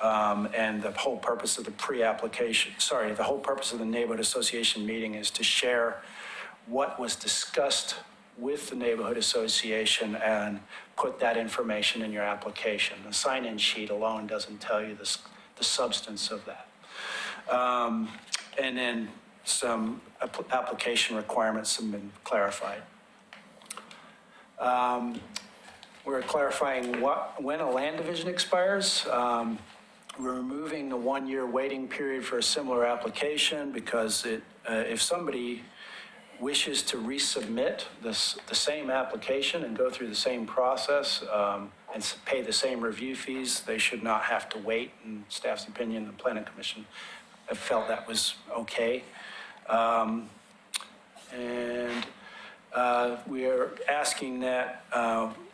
And the whole purpose of the the whole purpose of the neighborhood association meeting is to share what was discussed with the neighborhood association and put that information in your application. The sign-in sheet alone doesn't tell you the substance of that. And then some application requirements have been clarified. We're clarifying when a land division expires. We're removing the one-year waiting period for a similar application because if somebody wishes to resubmit the same application and go through the same process and pay the same review fees, they should not have to wait. In staff's opinion, the Planning Commission have felt that was okay. We are asking that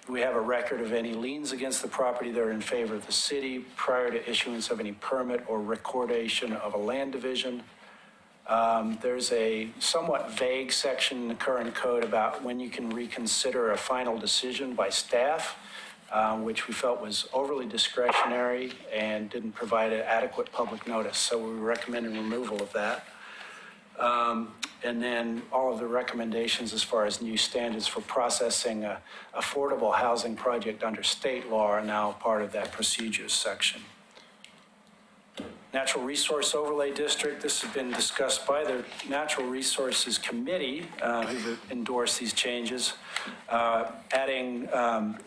we have a record of any liens against the property that are in favor of the city prior to issuance of any permit or recordation of a land division. There's a somewhat vague section in the current code about when you can reconsider a final decision by staff, which we felt was overly discretionary and didn't provide adequate public notice. So we recommend removal of that. And then all of the recommendations as far as new standards for processing a affordable housing project under state law are now part of that procedures section. Natural Resource Overlay District, this has been discussed by the Natural Resources Committee, who've endorsed these changes, adding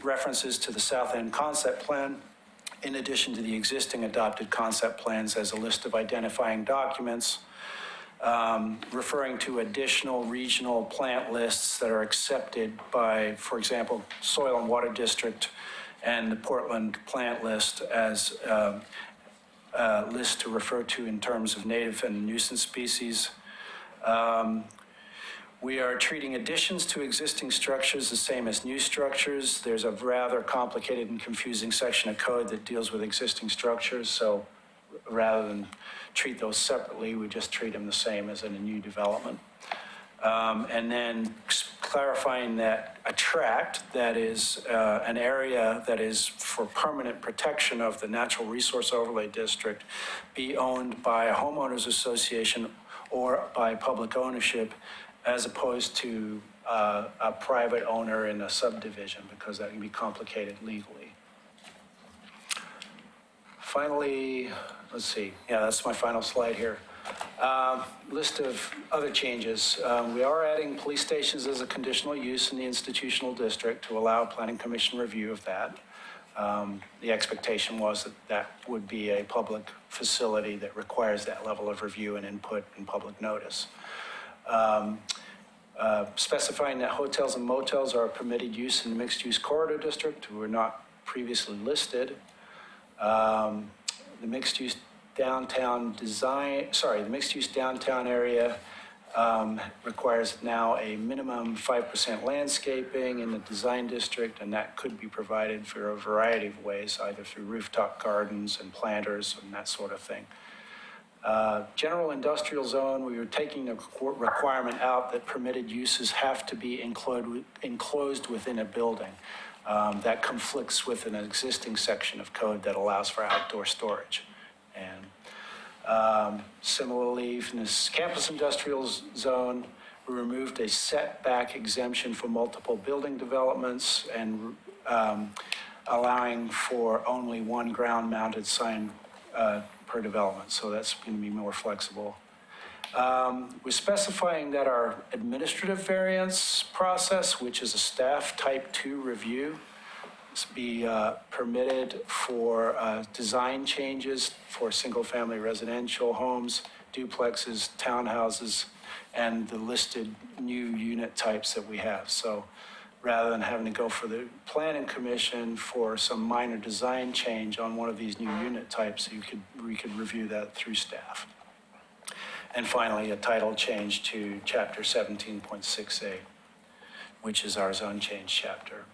references to the South End Concept Plan, in addition to the existing adopted concept plans as a list of identifying documents, referring to additional regional plant lists that are accepted by, for example, Soil and Water District and the Portland Plant List as list to refer to in terms of native and nuisance species. We are treating additions to existing structures the same as new structures. There's a rather complicated and confusing section of code that deals with existing structures, so rather than treat those separately, we just treat them the same as in a new development. And then clarifying that a tract that is an area that is for permanent protection of the Natural Resource Overlay District be owned by a homeowners association or by public ownership as opposed to a private owner in a subdivision, because that can be complicated legally. Finally, let's see. Yeah, that's my final slide here. List of other changes. We are adding police stations as a conditional use in the institutional district to allow planning commission review of that. The expectation was that that would be a public facility that requires that level of review and input and public notice. Specifying that hotels and motels are a permitted use in the mixed-use corridor district who were not previously listed. The mixed-use downtown area requires now a minimum 5% landscaping in the design district, and that could be provided for a variety of ways, either through rooftop gardens and planters and that sort of thing. General industrial zone, we were taking the requirement out that permitted uses have to be enclosed within a building. That conflicts with an existing section of code that allows for outdoor storage. And similarly, from this campus industrial zone, we removed a setback exemption for multiple building developments and allowing for only one ground-mounted sign per development. So that's going to be more flexible. We're specifying that our administrative variance process, which is a staff type 2 review, be permitted for design changes for single-family residential homes, duplexes, townhouses, and the listed new unit types that we have. So rather than having to go for the planning commission for some minor design change on one of these new unit types, we could review that through staff. And finally, a title change to Chapter 17.6A, which is our zone change chapter.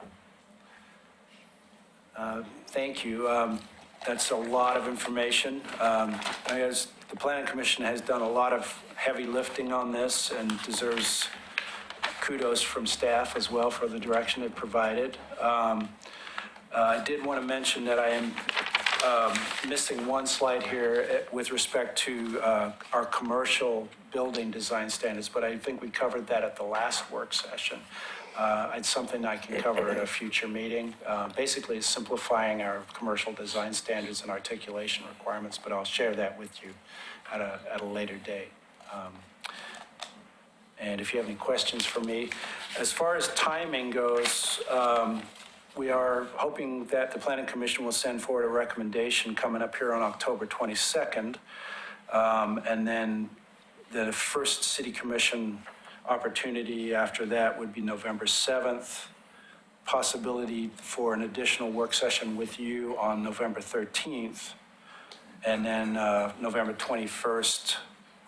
Thank you. That's a lot of information. I guess the Planning Commission has done a lot of heavy lifting on this and deserves kudos from staff as well for the direction it provided. I did want to mention that I am missing one slide here with respect to our commercial building design standards, but I think we covered that at the last work session. It's something I can cover at a future meeting. Basically, it's simplifying our commercial design standards and articulation requirements, but I'll share that with you at a later date. And if you have any questions for me, as far as timing goes, we are hoping that the Planning Commission will send forward a recommendation coming up here on October 22nd. And then the first City Commission opportunity after that would be November 7th. Possibility for an additional work session with you on November 13th. And then November 21st,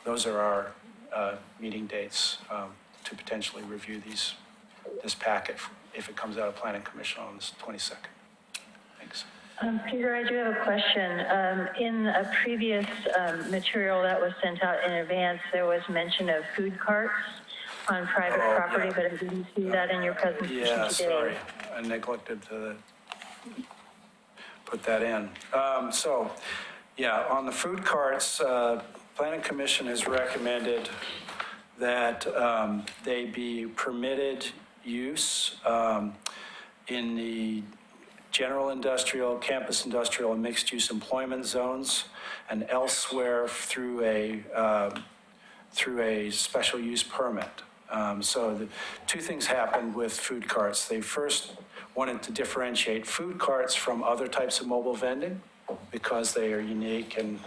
those are our meeting dates to potentially review this packet if it comes out of Planning Commission on the 22nd. Thanks. Peter, I do have a question. In a previous material that was sent out in advance, there was mention of food carts on private property, but I didn't see that in your presentation Yeah, today. sorry. I neglected to put that in. On the food carts, Planning Commission has recommended that they be permitted use in the general industrial, campus industrial, and mixed-use employment zones, and elsewhere through a special use permit. So the two things happened with food carts. They first wanted to differentiate food carts from other types of mobile vending because they are unique, and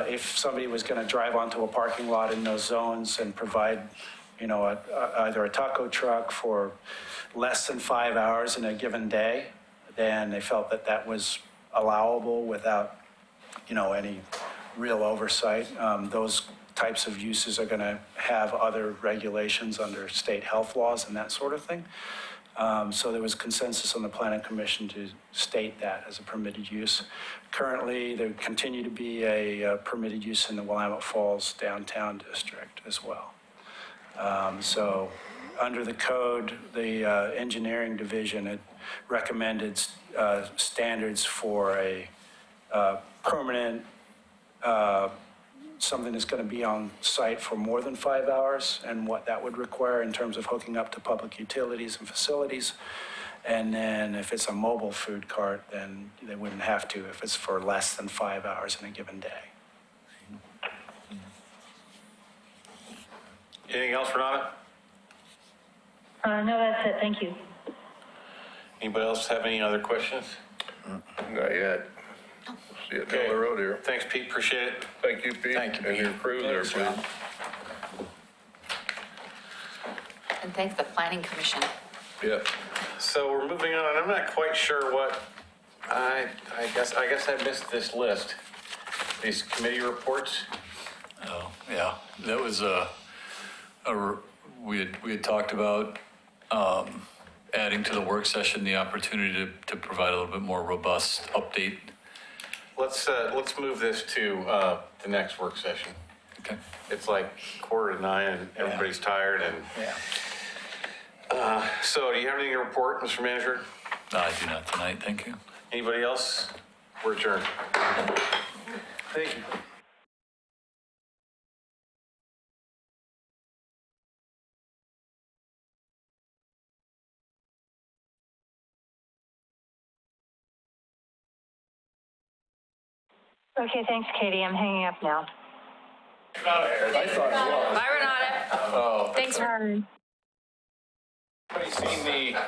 if somebody was going to drive onto a parking lot in those zones and provide, either a taco truck for less than 5 hours in a given day, then they felt that that was allowable without, any real oversight. Those types of uses are going to have other regulations under state health laws and that sort of thing. So there was consensus on the Planning Commission to state that as a permitted use. Currently, there continue to be a permitted use in the Willamette Falls downtown district as well. So under the code, the engineering division had recommended standards for a permanent something that's going to be on site for more than 5 hours and what that would require in terms of hooking up to public utilities and facilities. And then if it's a mobile food cart, then they wouldn't have to if it's for less than 5 hours in a given day. Anything else, Renata? No, that's it. Thank you. Anybody else have any other questions? Not yet. See it down the road here. Thanks, Pete. Appreciate it. Thank you, Pete. Thank you, And your Pete. crew there, Thanks, please. Rob. And thank the Planning Commission. Yeah. So we're moving on. I'm not quite sure what, I guess I missed this list. These committee reports. Oh, yeah, that was we had talked about adding to the work session the opportunity to provide a little bit more robust update. Let's move this to the next work session. Okay. It's like 8:45 and everybody's tired and. Yeah. So do you have anything to report, Mr. Manager? I do not tonight, thank you. Anybody else? We're adjourned. Thank you. Okay, thanks, Katie. I'm hanging up now. Bye, Renata. Oh, Thanks for. everybody's seen the